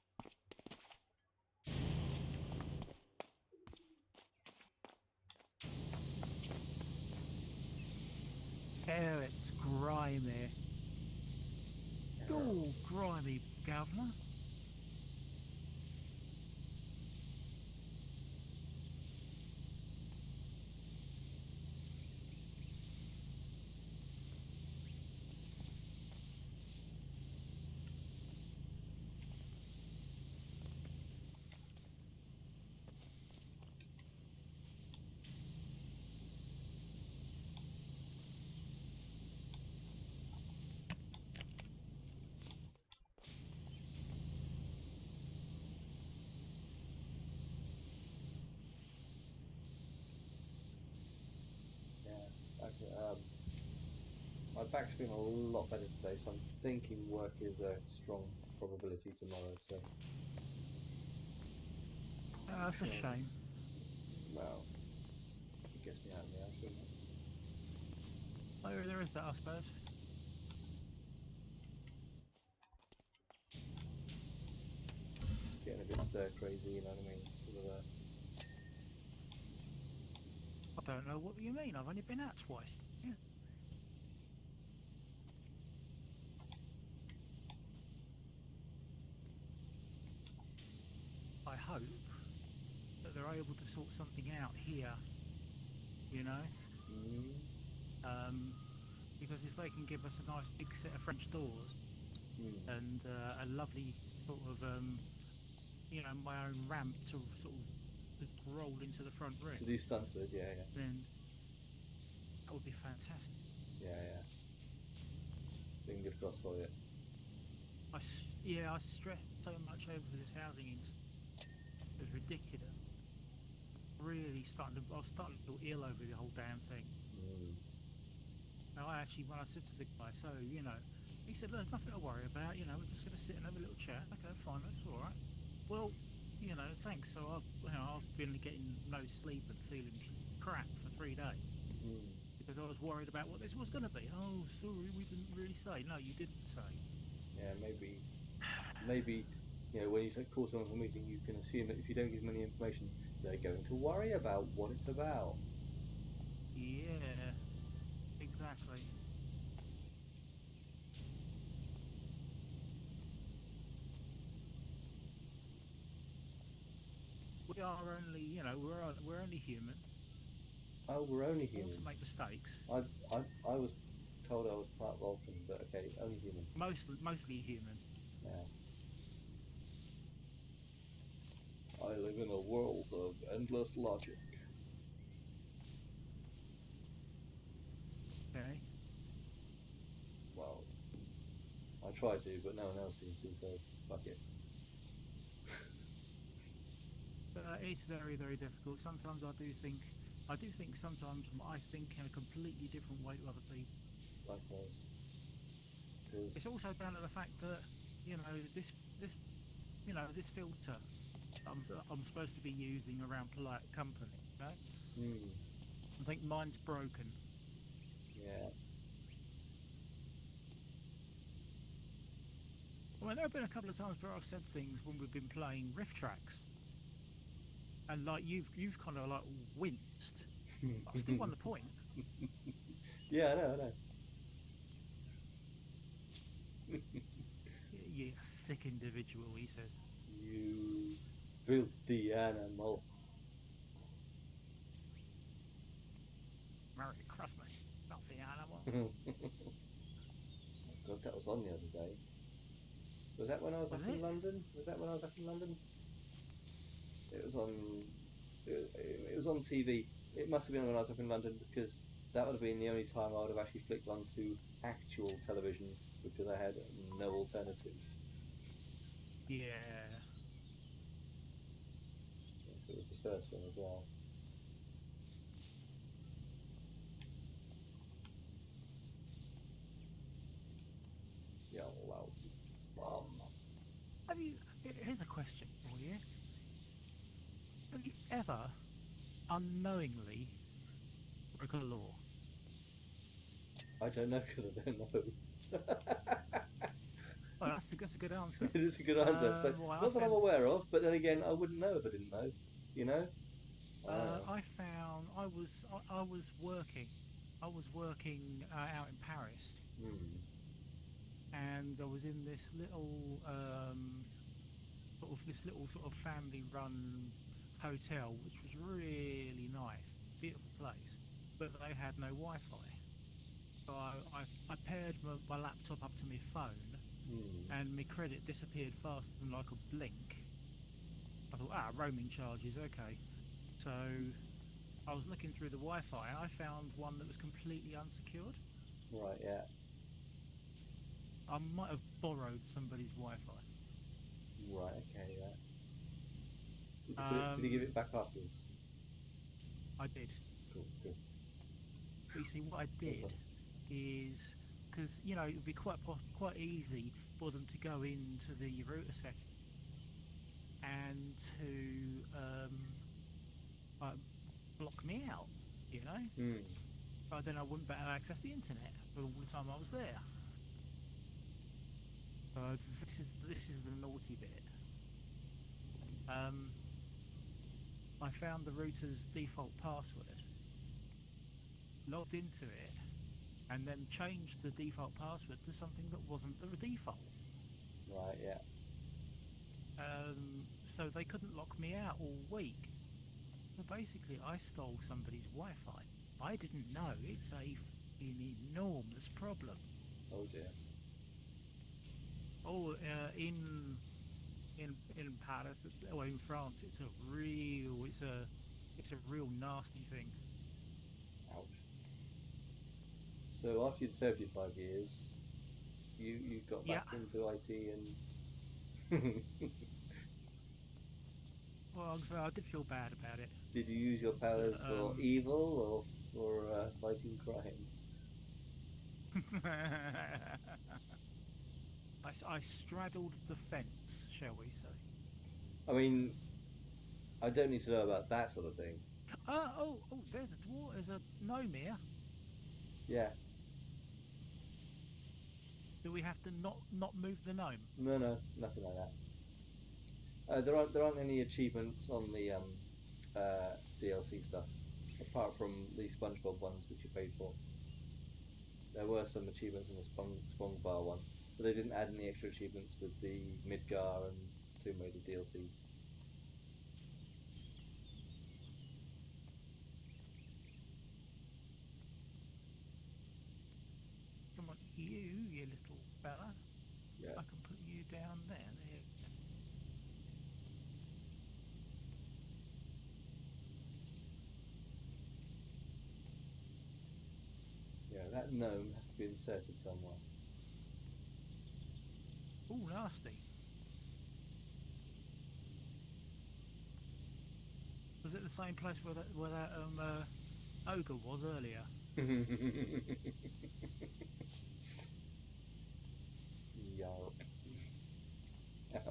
Speaker 3: Oh, it's grimy. Oh, grimy, governor.
Speaker 1: My back's been a lot better today, so I'm thinking work is a strong probability tomorrow. So,
Speaker 3: That's a shame.
Speaker 1: well, it gets me out of the house, doesn't it?
Speaker 3: Oh, there is that, I suppose.
Speaker 1: Getting a bit stir crazy, you know what I mean? Sort of,
Speaker 3: I don't know what you mean. I've only been out twice. Yeah. I hope that they're able to sort something out here, you know? Because if they can give us a nice big set of French doors and a lovely sort of, you know, my own ramp to sort of roll into the front room.
Speaker 1: to do stunts with, yeah.
Speaker 3: Then that would be fantastic.
Speaker 1: Yeah. Fingers crossed for you.
Speaker 3: I stress so much over this housing. It was ridiculous. Really I was starting to feel ill over the whole damn thing. Now, when I said to the guy, so, you know, he said, look, nothing to worry about, you know, we're just going to sit and have a little chat. Okay, fine, that's all right. Well, you know, thanks. So I've been getting no sleep and feeling crap for 3 days because I was worried about what this was going to be. Oh, sorry, we didn't really say. No, you didn't say.
Speaker 1: Yeah, maybe You know, when you call someone for a meeting, you can assume that if you don't give them any information, they're going to worry about what it's about.
Speaker 3: Yeah, exactly. We are only, you know, we're only human.
Speaker 1: Oh, we're only
Speaker 3: All
Speaker 1: human.
Speaker 3: to make mistakes.
Speaker 1: I was told I was part Vulcan, but okay, only human.
Speaker 3: Mostly human.
Speaker 1: Yeah. I live in a world of endless logic.
Speaker 3: Okay.
Speaker 1: Well, I try to, but no one else seems to, so fuck it.
Speaker 3: But it's very, very difficult. Sometimes I do think sometimes I think in a completely different way to other people.
Speaker 1: Likewise.
Speaker 3: It's also down to the fact that, you know, this filter I'm supposed to be using around polite company, right? I think mine's broken.
Speaker 1: Yeah.
Speaker 3: Well, there have been a couple of times where I've said things when we've been playing riff tracks, and like you've kind of like winced. I still won the point.
Speaker 1: Yeah, I know.
Speaker 3: You sick individual, he says.
Speaker 1: You filthy animal.
Speaker 3: Merry Christmas, not the animal.
Speaker 1: God, that was on the other day. Was that when I was up in London? It was on. It was on TV. It must have been when I was up in London because that would have been the only time I would have actually flicked onto actual television because I had no alternative.
Speaker 3: Yeah.
Speaker 1: It was the first one as well. Yeah, lousy bum.
Speaker 3: Have you? Here's a question for you. Have you ever unknowingly broke a law?
Speaker 1: I don't know because I don't know.
Speaker 3: Well, that's a good answer.
Speaker 1: It is a good answer. So,
Speaker 3: Well,
Speaker 1: not that I'm aware of, but then again, I wouldn't know if I didn't know. You know.
Speaker 3: I found I was working out in Paris, and I was in this little sort of family-run hotel, which was really nice, beautiful place, but they had no Wi-Fi. So I paired my laptop up to my phone, and my credit disappeared faster than I could blink. I thought, roaming charges, okay. So I was looking through the Wi-Fi, and I found one that was completely unsecured.
Speaker 1: Right, yeah.
Speaker 3: I might have borrowed somebody's Wi-Fi.
Speaker 1: Right, okay, yeah. Did you give it back afterwards?
Speaker 3: I did.
Speaker 1: Cool, good.
Speaker 3: But you see, what I did is, because, you know, it would be quite easy for them to go into the router setting and to block me out, you know? But then I wouldn't be able to access the internet for all the time I was there. This is the naughty bit. I found the router's default password, logged into it, and then changed the default password to something that wasn't the default.
Speaker 1: Right, yeah.
Speaker 3: So they couldn't lock me out all week. But basically, I stole somebody's Wi-Fi. I didn't know it's an enormous problem.
Speaker 1: Oh dear.
Speaker 3: Oh, in Paris, or in France, it's a real nasty thing.
Speaker 1: Ouch. So after you'd served your 5 years, you got back into IT and.
Speaker 3: Well, so I did feel bad about it.
Speaker 1: Did you use your powers for evil or for fighting crime?
Speaker 3: I straddled the fence, shall we say?
Speaker 1: I mean, I don't need to know about that sort of thing.
Speaker 3: There's a dwarf. There's a gnome here.
Speaker 1: Yeah.
Speaker 3: Do we have to not move the gnome?
Speaker 1: No, nothing like that. There aren't any achievements on the DLC stuff, apart from the SpongeBob ones which you paid for. There were some achievements in the SpongeBob one, but they didn't add any extra achievements with the Midgar and Tomb Raider DLCs.
Speaker 3: Come on, you little fella.
Speaker 1: Yeah.
Speaker 3: I can put you down there.
Speaker 1: Yeah, that gnome has to be inserted somewhere.
Speaker 3: Ooh, nasty. Was it the same place where that ogre was earlier?
Speaker 1: Yarp. Ouch.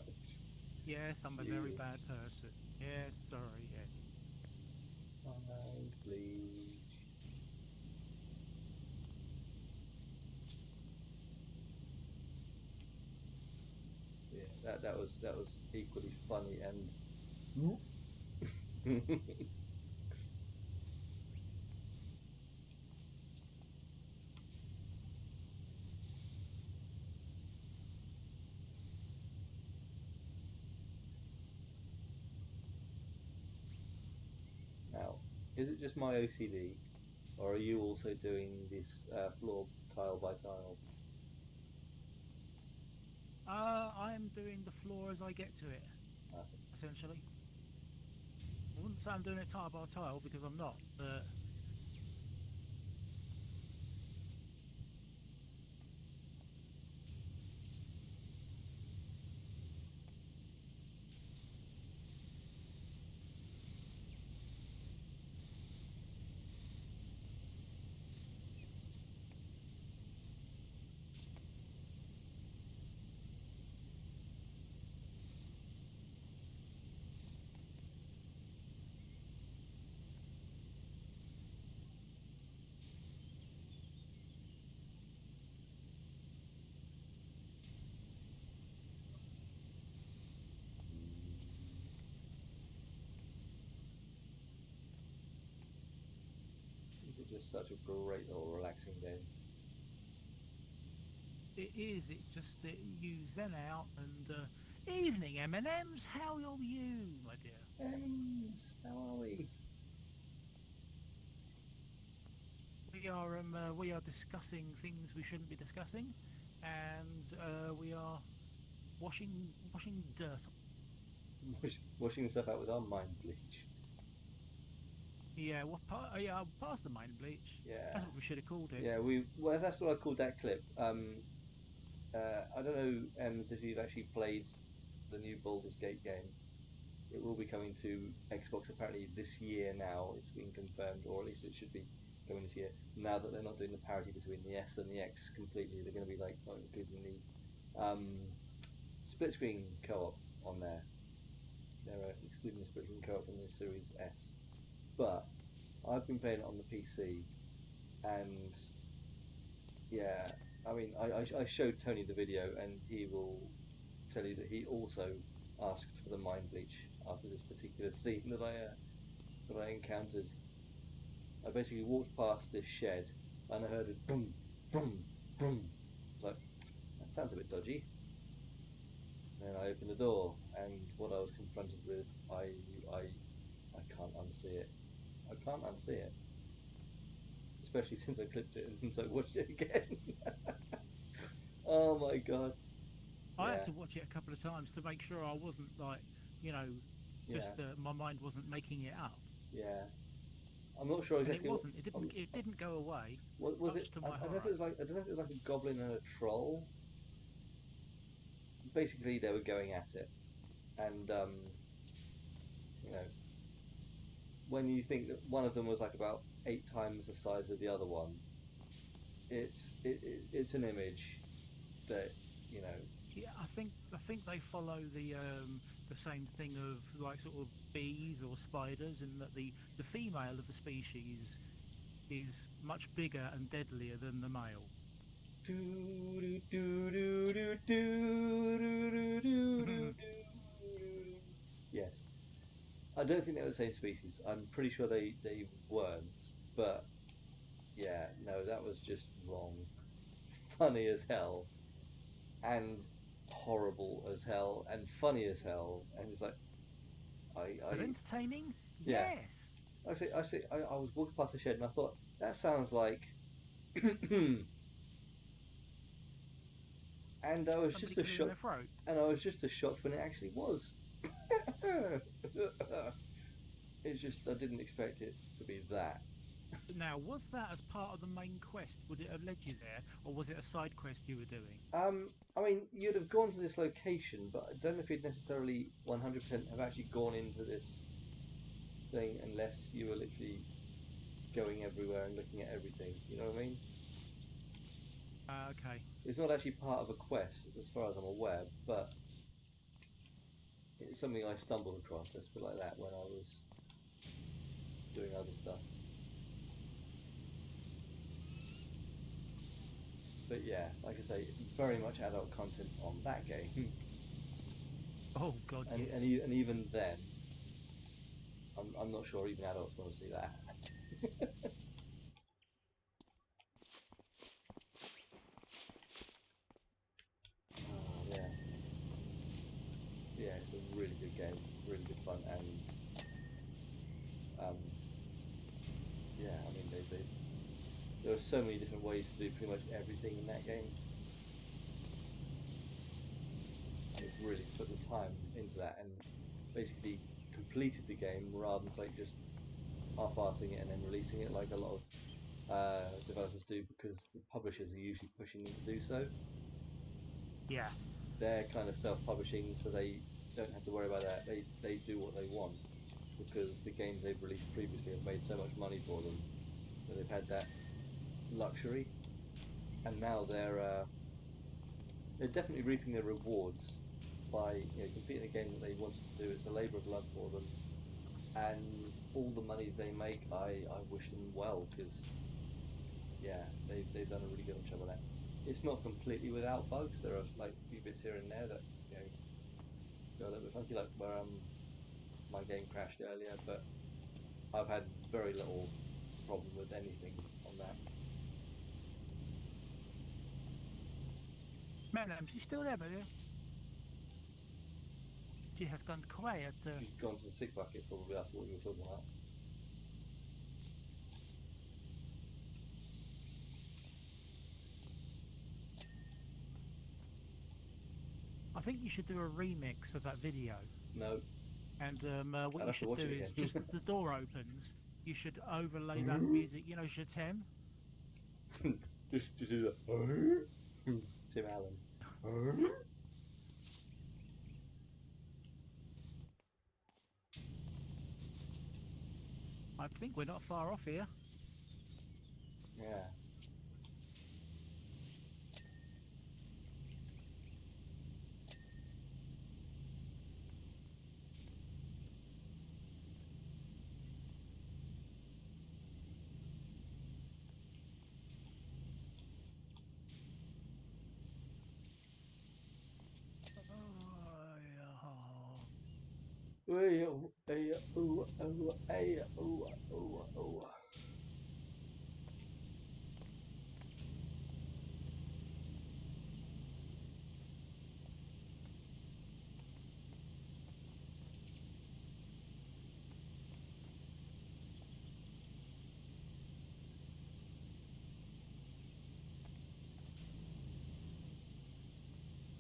Speaker 3: Yes, I'm a very bad person. Yes, sorry, yes.
Speaker 1: Mind bleach. Yeah, that was equally funny and Now, is it just my OCD, or are you also doing this floor tile by tile?
Speaker 3: I'm doing the floor as I get to it, essentially. I wouldn't say I'm doing it tile by tile because I'm not, but
Speaker 1: Is it just such a great little relaxing game?
Speaker 3: it is. You zen out and evening M&Ms. How are you, my dear?
Speaker 1: Ems, how are we?
Speaker 3: We are discussing things we shouldn't be discussing, and we are washing dirt.
Speaker 1: Washing stuff out with our mind bleach.
Speaker 3: Yeah, past the mind bleach.
Speaker 1: Yeah.
Speaker 3: That's what we should have called it.
Speaker 1: Yeah, well, that's what I called that clip. I don't know, Ems, if you've actually played the new Baldur's Gate game. It will be coming to Xbox apparently this year now. It's been confirmed, or at least it should be coming this year. Now that they're not doing the parity between the S and the X completely, they're going to be like not including the split screen co-op on there. They're excluding the split screen co-op from the Series S. But I've been playing it on the PC, and yeah, I mean, I showed Tony the video, and he will tell you that he also asked for the mind bleach after this particular scene that I encountered. I basically walked past this shed, and I heard a boom, boom, boom. I was like, that sounds a bit dodgy. And then I opened the door, and what I was confronted with, I can't unsee it. I can't unsee it. Especially since I clipped it and so I watched it again. Oh my god.
Speaker 3: I had to watch it a couple of times to make sure I wasn't like, my mind wasn't making it up.
Speaker 1: Yeah. I'm not sure exactly.
Speaker 3: And it wasn't. It didn't go away.
Speaker 1: Was it? I don't know if it was like. I don't know if it was like a goblin and a troll. Basically, they were going at it, and when you think that one of them was like about 8 times the size of the other one, it's an image that
Speaker 3: Yeah, I think they follow the same thing of like sort of bees or spiders, in that the female of the species is much bigger and deadlier than the male.
Speaker 1: I don't think they were the same species. I'm pretty sure they weren't. But yeah, no, that was just wrong. Funny as hell, and horrible as hell, and funny as hell, and it's like
Speaker 3: But
Speaker 1: I
Speaker 3: entertaining?
Speaker 1: yeah.
Speaker 3: Yes.
Speaker 1: I was walking past the shed and I thought that sounds like, and I was
Speaker 3: Somebody
Speaker 1: just as
Speaker 3: clearing their
Speaker 1: shocked,
Speaker 3: throat.
Speaker 1: and I was just as shocked when it actually was. It's just I didn't expect it to be that.
Speaker 3: Now, was that as part of the main quest? Would it have led you there, or was it a side quest you were doing?
Speaker 1: I mean, you'd have gone to this location, but I don't know if you'd necessarily 100% have actually gone into this thing unless you were literally going everywhere and looking at everything. You know what I mean?
Speaker 3: Okay.
Speaker 1: It's not actually part of a quest, as far as I'm aware, but it's something I stumbled across, let's put it like that, when I was doing other stuff. But yeah, like I say, very much adult content on that game.
Speaker 3: Oh God,
Speaker 1: and,
Speaker 3: yes.
Speaker 1: and even then, I'm not sure even adults want to see that. Oh, yeah. Yeah, it's a really good game, really good fun, and yeah, I mean, there are so many different ways to do pretty much everything in that game. They've really put the time into that and basically completed the game rather than like just half-assing it and then releasing it like a lot of developers do, because the publishers are usually pushing them to do so.
Speaker 3: Yeah.
Speaker 1: They're kind of self-publishing, so they don't have to worry about that. They do what they want because the games they've released previously have made so much money for them that they've had that luxury, and now they're definitely reaping their rewards by completing a game that they wanted to do. It's a labour of love for them, and all the money they make, I wish them well, because yeah, they've done a really good job of that. It's not completely without bugs. There are like a few bits here and there that go a little bit funky, like where my game crashed earlier, but I've had very little problem with anything on that.
Speaker 3: Madam, she's still there, buddy. She has gone quiet.
Speaker 1: She's gone to the sick bucket, probably. That's what you were talking about.
Speaker 3: I think you should do a remix of that video.
Speaker 1: No.
Speaker 3: And what
Speaker 1: I'll
Speaker 3: you
Speaker 1: have to
Speaker 3: should
Speaker 1: watch
Speaker 3: do
Speaker 1: it
Speaker 3: is,
Speaker 1: again.
Speaker 3: just as the door opens, you should overlay that music. You know, Shatem?
Speaker 1: just do that. Tim Allen.
Speaker 3: I think we're not far off here.
Speaker 1: Yeah.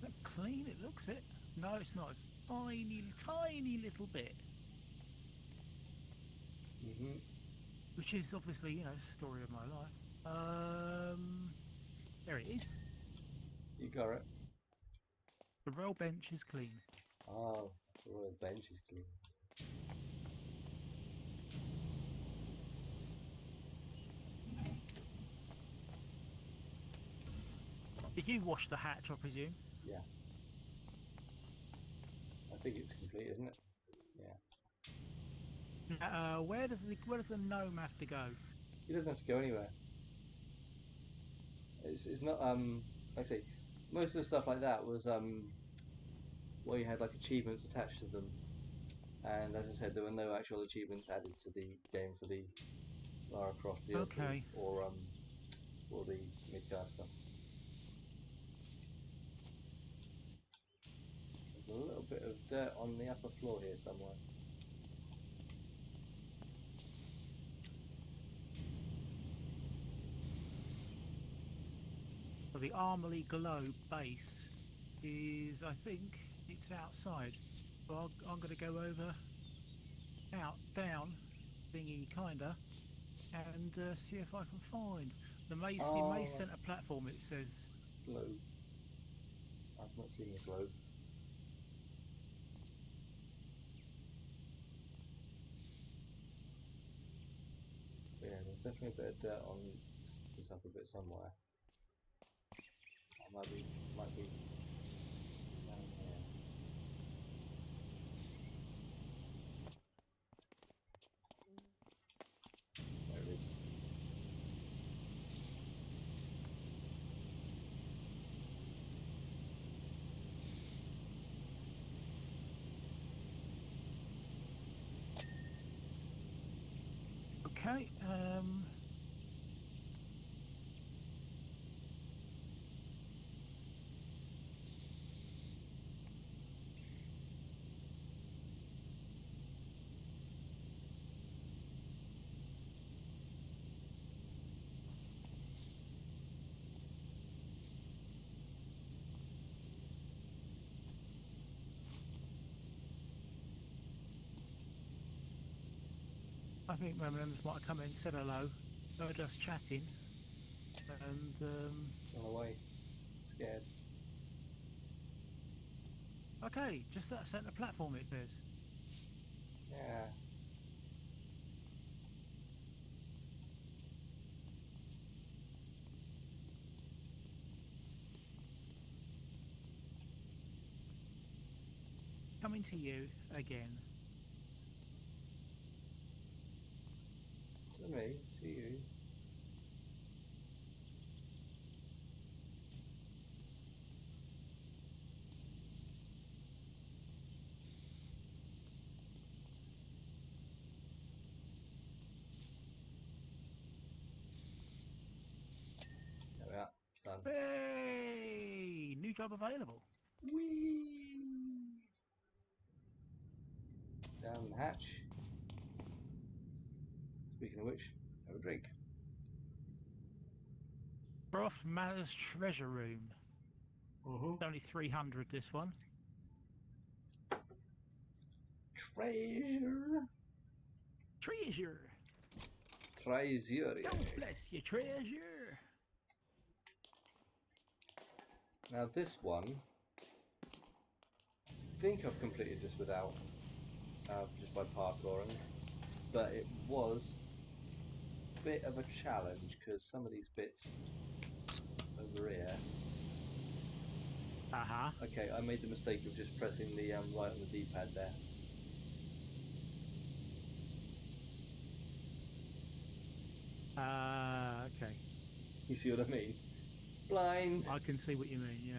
Speaker 3: Look clean, it looks it. No, it's not. It's tiny, tiny little bit. Which is obviously, you know, story of my life. There it is.
Speaker 1: You got it.
Speaker 3: The rail bench is clean.
Speaker 1: Oh, the royal bench is clean.
Speaker 3: Did you wash the hatch, I presume?
Speaker 1: Yeah. I think it's complete, isn't it? Yeah.
Speaker 3: Where does the gnome have to go?
Speaker 1: He doesn't have to go anywhere. It's not like I say, most of the stuff like that was where you had like achievements attached to them, And as I said, there were no actual achievements added to the game for the Lara Croft DLC
Speaker 3: Okay.
Speaker 1: or the Midgar stuff. There's a little bit of dirt on the upper floor here somewhere.
Speaker 3: So the Armory Globe base is, I think, it's outside. So I'm going to go over, out, down, thingy, kinda, and see if I can find the Mace Centre platform. It says
Speaker 1: globe. I've not seen the globe. But yeah, there's definitely a bit of dirt on this upper bit somewhere. Might be down here. There it is.
Speaker 3: okay. I think my members might have come in and said hello, heard us chatting, and
Speaker 1: Run away. Scared.
Speaker 3: okay, just that centre platform it says.
Speaker 1: Yeah.
Speaker 3: Coming to you again.
Speaker 1: To me, to you. There we are. Done.
Speaker 3: Hey! New job available.
Speaker 1: Whee! Down the hatch. Speaking of which, have a drink.
Speaker 3: Broth Matters Treasure Room. It's only 300 this one.
Speaker 1: Treasure.
Speaker 3: Treasure!
Speaker 1: Treasure.
Speaker 3: God bless you, treasure!
Speaker 1: Now this one, I think I've completed this without, just by parkouring, but it was a bit of a challenge because some of these bits over here. Okay, I made the mistake of just pressing the right on the D-pad there.
Speaker 3: Okay.
Speaker 1: You see what I mean? Blind.
Speaker 3: I can see what you mean, yeah.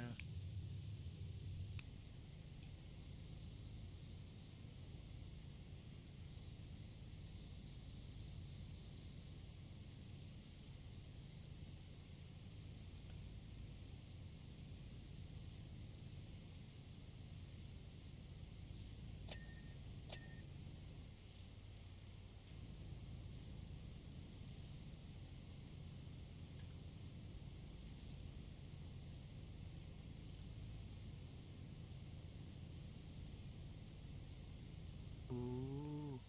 Speaker 3: Ooh.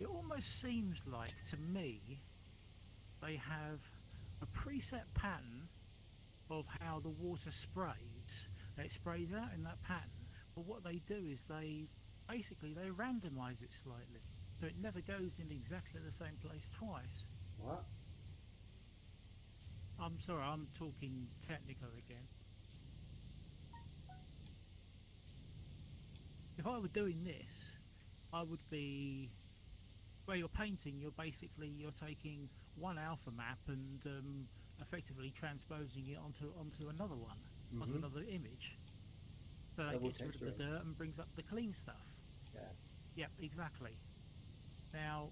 Speaker 3: It almost seems like, to me, they have a preset pattern of how the water sprays. And it sprays out in that pattern. But what they do is they randomise it slightly. So it never goes in exactly the same place twice.
Speaker 1: What?
Speaker 3: I'm sorry, I'm talking technical again. If I were doing this, I would be where you're painting, you're taking one alpha map and effectively transposing it onto another one, onto
Speaker 1: Mm-hmm.
Speaker 3: another image. So that
Speaker 1: Double
Speaker 3: gets rid of the
Speaker 1: texturing.
Speaker 3: dirt and brings up the clean stuff.
Speaker 1: Yeah.
Speaker 3: Yep, exactly. Now,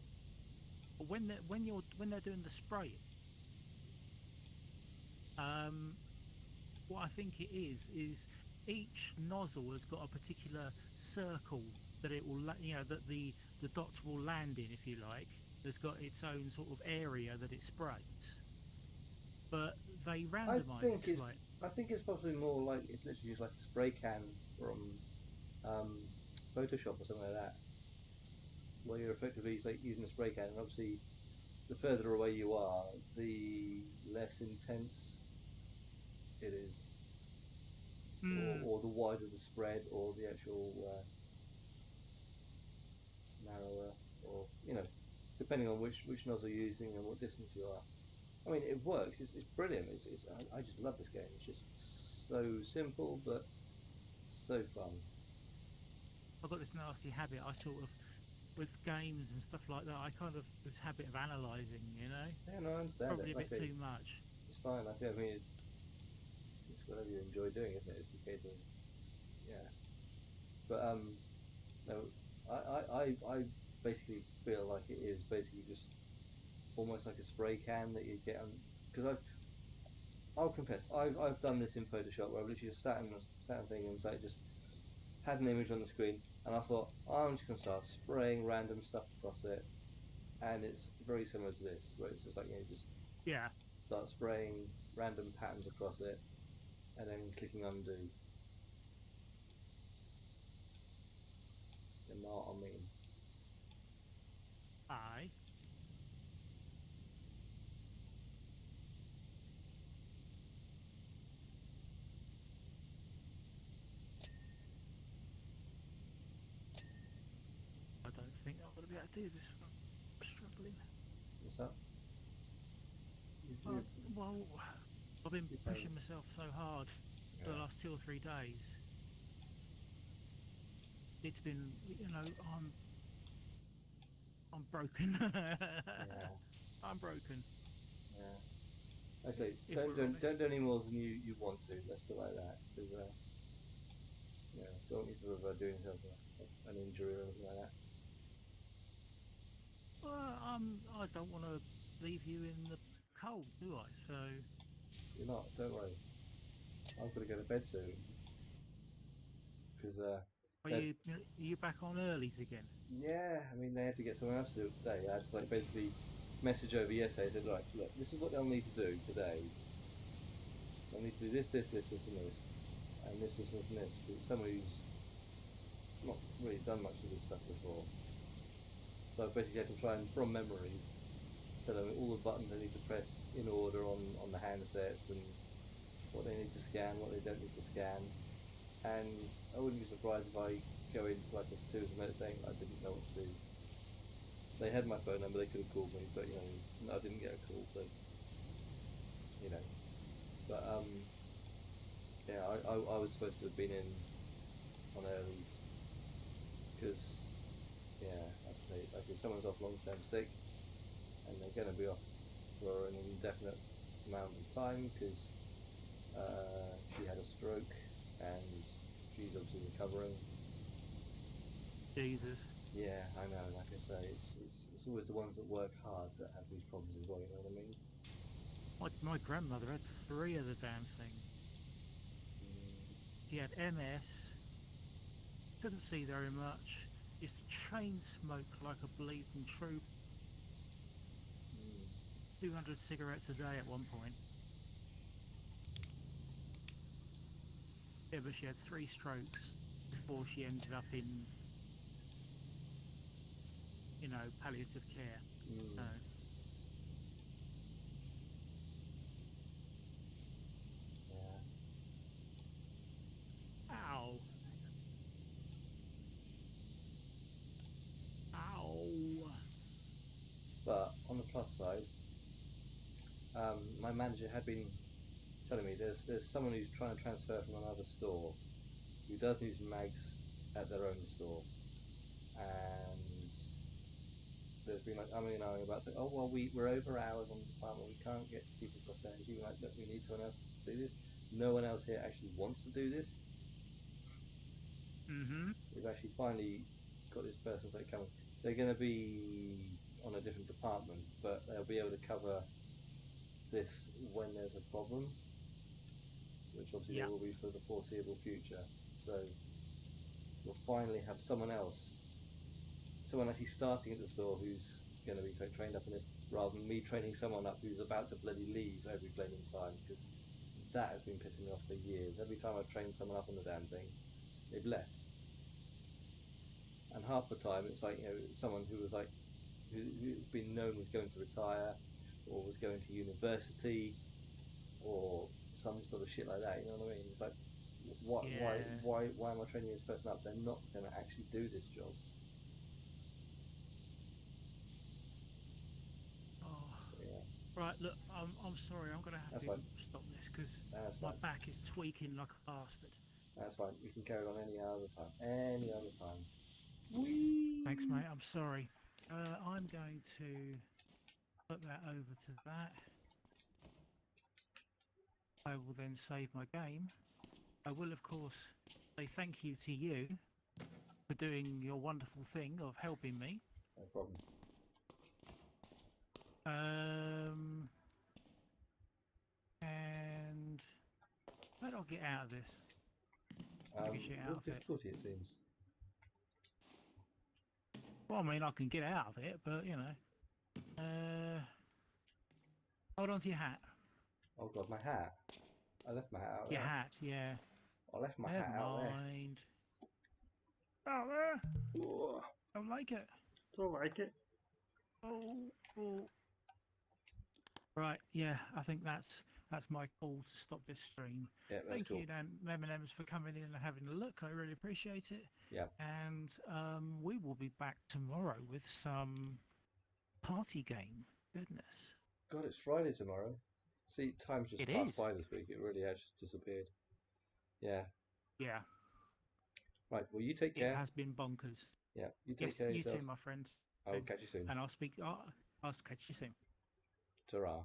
Speaker 3: when they're doing the spraying, what I think it is each nozzle has got a particular circle that it will, that the dots will land in, if you like. It's got its own sort of area that it sprays, but they randomise it slightly.
Speaker 1: I think it's possibly more like it's literally just like a spray can from Photoshop or something like that, where you're effectively like using a spray can, and obviously the further away you are, the less intense it is, or the wider the spread, or the actual narrower, or depending on which nozzle you're using and what distance you are. I mean, it works. It's brilliant. I just love this game. It's just so simple, but so fun.
Speaker 3: I've got this nasty habit. I sort of, with games and stuff like that, I kind of this habit of analysing.
Speaker 1: Yeah, no, I understand
Speaker 3: Probably
Speaker 1: it.
Speaker 3: a bit too much.
Speaker 1: It's fine. I mean, it's whatever you enjoy doing, isn't it? It's a case of yeah. But no, I basically feel like it is basically just almost like a spray can that you get on, because I'll confess I've done this in Photoshop where I've literally just sat in thing and like just had an image on the screen, and I thought, oh, I'm just gonna start spraying random stuff across it, and it's very similar to this, where it's just like just start spraying random patterns across it, and then clicking undo. You know what I mean?
Speaker 3: Aye. I don't think I'm going to be able to do this. I'm struggling.
Speaker 1: What's that?
Speaker 3: Well, I've been pushing myself so hard for the last 2 or 3 days. It's been, I'm broken. I'm broken.
Speaker 1: Yeah. I say, don't do any more than you want to. Let's do it like that, because don't need to worry about doing yourself an injury or anything like that.
Speaker 3: I don't want to leave you in the cold, do I? So
Speaker 1: you're not. Don't worry. I've got to go to bed soon. Because
Speaker 3: are you back on earlies again?
Speaker 1: Yeah, I mean they had to get someone else to do it today. I had to basically message over yesterday. I said, right, look, this is what they'll need to do today. They'll need to do this, and this, and this, and this. Because someone who's not really done much of this stuff before. So I basically had to try and, from memory, tell them all the buttons they need to press in order on the handsets, and what they need to scan, what they don't need to scan. And I wouldn't be surprised if I go into like a series of notes saying I didn't know what to do. They had my phone number, they could have called me, but I didn't get a call, so But yeah, I was supposed to have been in on earlies, because actually someone's off long term sick, and they're going to be off for an indefinite amount of time, because she had a stroke and she's obviously recovering.
Speaker 3: Jesus.
Speaker 1: Yeah, I know. Like I say, it's always the ones that work hard that have these problems as well. You know what I mean?
Speaker 3: My grandmother had 3 of the damn thing. She had MS. Couldn't see very much. Used to chain smoke like a bleeding troop. 200 cigarettes a day at one point. Yeah, but she had 3 strokes before she ended up in, palliative care. So.
Speaker 1: Yeah.
Speaker 3: Ow. Ow.
Speaker 1: But on the plus side, my manager had been telling me there's someone who's trying to transfer from another store who does need mags at their own store, and there's been like umming and ahhing about saying, oh well, we're over hours on the department, we can't get people across there. You're like, look, we need someone else to do this. No one else here actually wants to do this. We've actually finally got this person coming. They're going to be on a different department, but they'll be able to cover this when there's a problem, which obviously there will be for the foreseeable future. So we'll finally have someone actually starting at the store who's going to be trained up in this, rather than me training someone up who's about to bloody leave every blaming time, because that has been pissing me off for years. Every time I've trained someone up on the damn thing, they've left. And half the time it's like, someone who was who's been known was going to retire, or was going to university, or some sort of shit like that. You know what I mean? It's like, why am I training this person up? They're not going to actually do this job.
Speaker 3: Right, look, I'm sorry, I'm going to have to stop this because my back is tweaking like a bastard.
Speaker 1: That's fine. We can carry on any other time. Any other time. Whee!
Speaker 3: Thanks, mate. I'm sorry. I'm going to put that over to that. I will then save my game. I will, of course, say thank you to you for doing your wonderful thing of helping me.
Speaker 1: No problem.
Speaker 3: And how do I get out of this?
Speaker 1: With difficulty, it seems.
Speaker 3: Well, I mean, I can get out of it, but hold on to your hat.
Speaker 1: Oh God, my hat! I left my hat out there.
Speaker 3: Your hat, yeah.
Speaker 1: I left my hat out there.
Speaker 3: Out there.
Speaker 1: Ooh.
Speaker 3: Don't like it.
Speaker 1: Don't like it.
Speaker 3: Oh. Right, yeah, I think that's my call to stop this stream.
Speaker 1: Yeah, that's
Speaker 3: Thank
Speaker 1: cool.
Speaker 3: you, Dan M&M's, for coming in and having a look. I really appreciate it.
Speaker 1: Yeah.
Speaker 3: And we will be back tomorrow with some party game. Goodness.
Speaker 1: God, it's Friday tomorrow. See, time's just passed by this week. It really has just disappeared. Yeah.
Speaker 3: Yeah.
Speaker 1: Right, well, you take care.
Speaker 3: It has been bonkers.
Speaker 1: Yeah, you take care of yourself.
Speaker 3: You too, my friend.
Speaker 1: I will catch you soon.
Speaker 3: And I'll catch you soon.
Speaker 1: Ta-ra.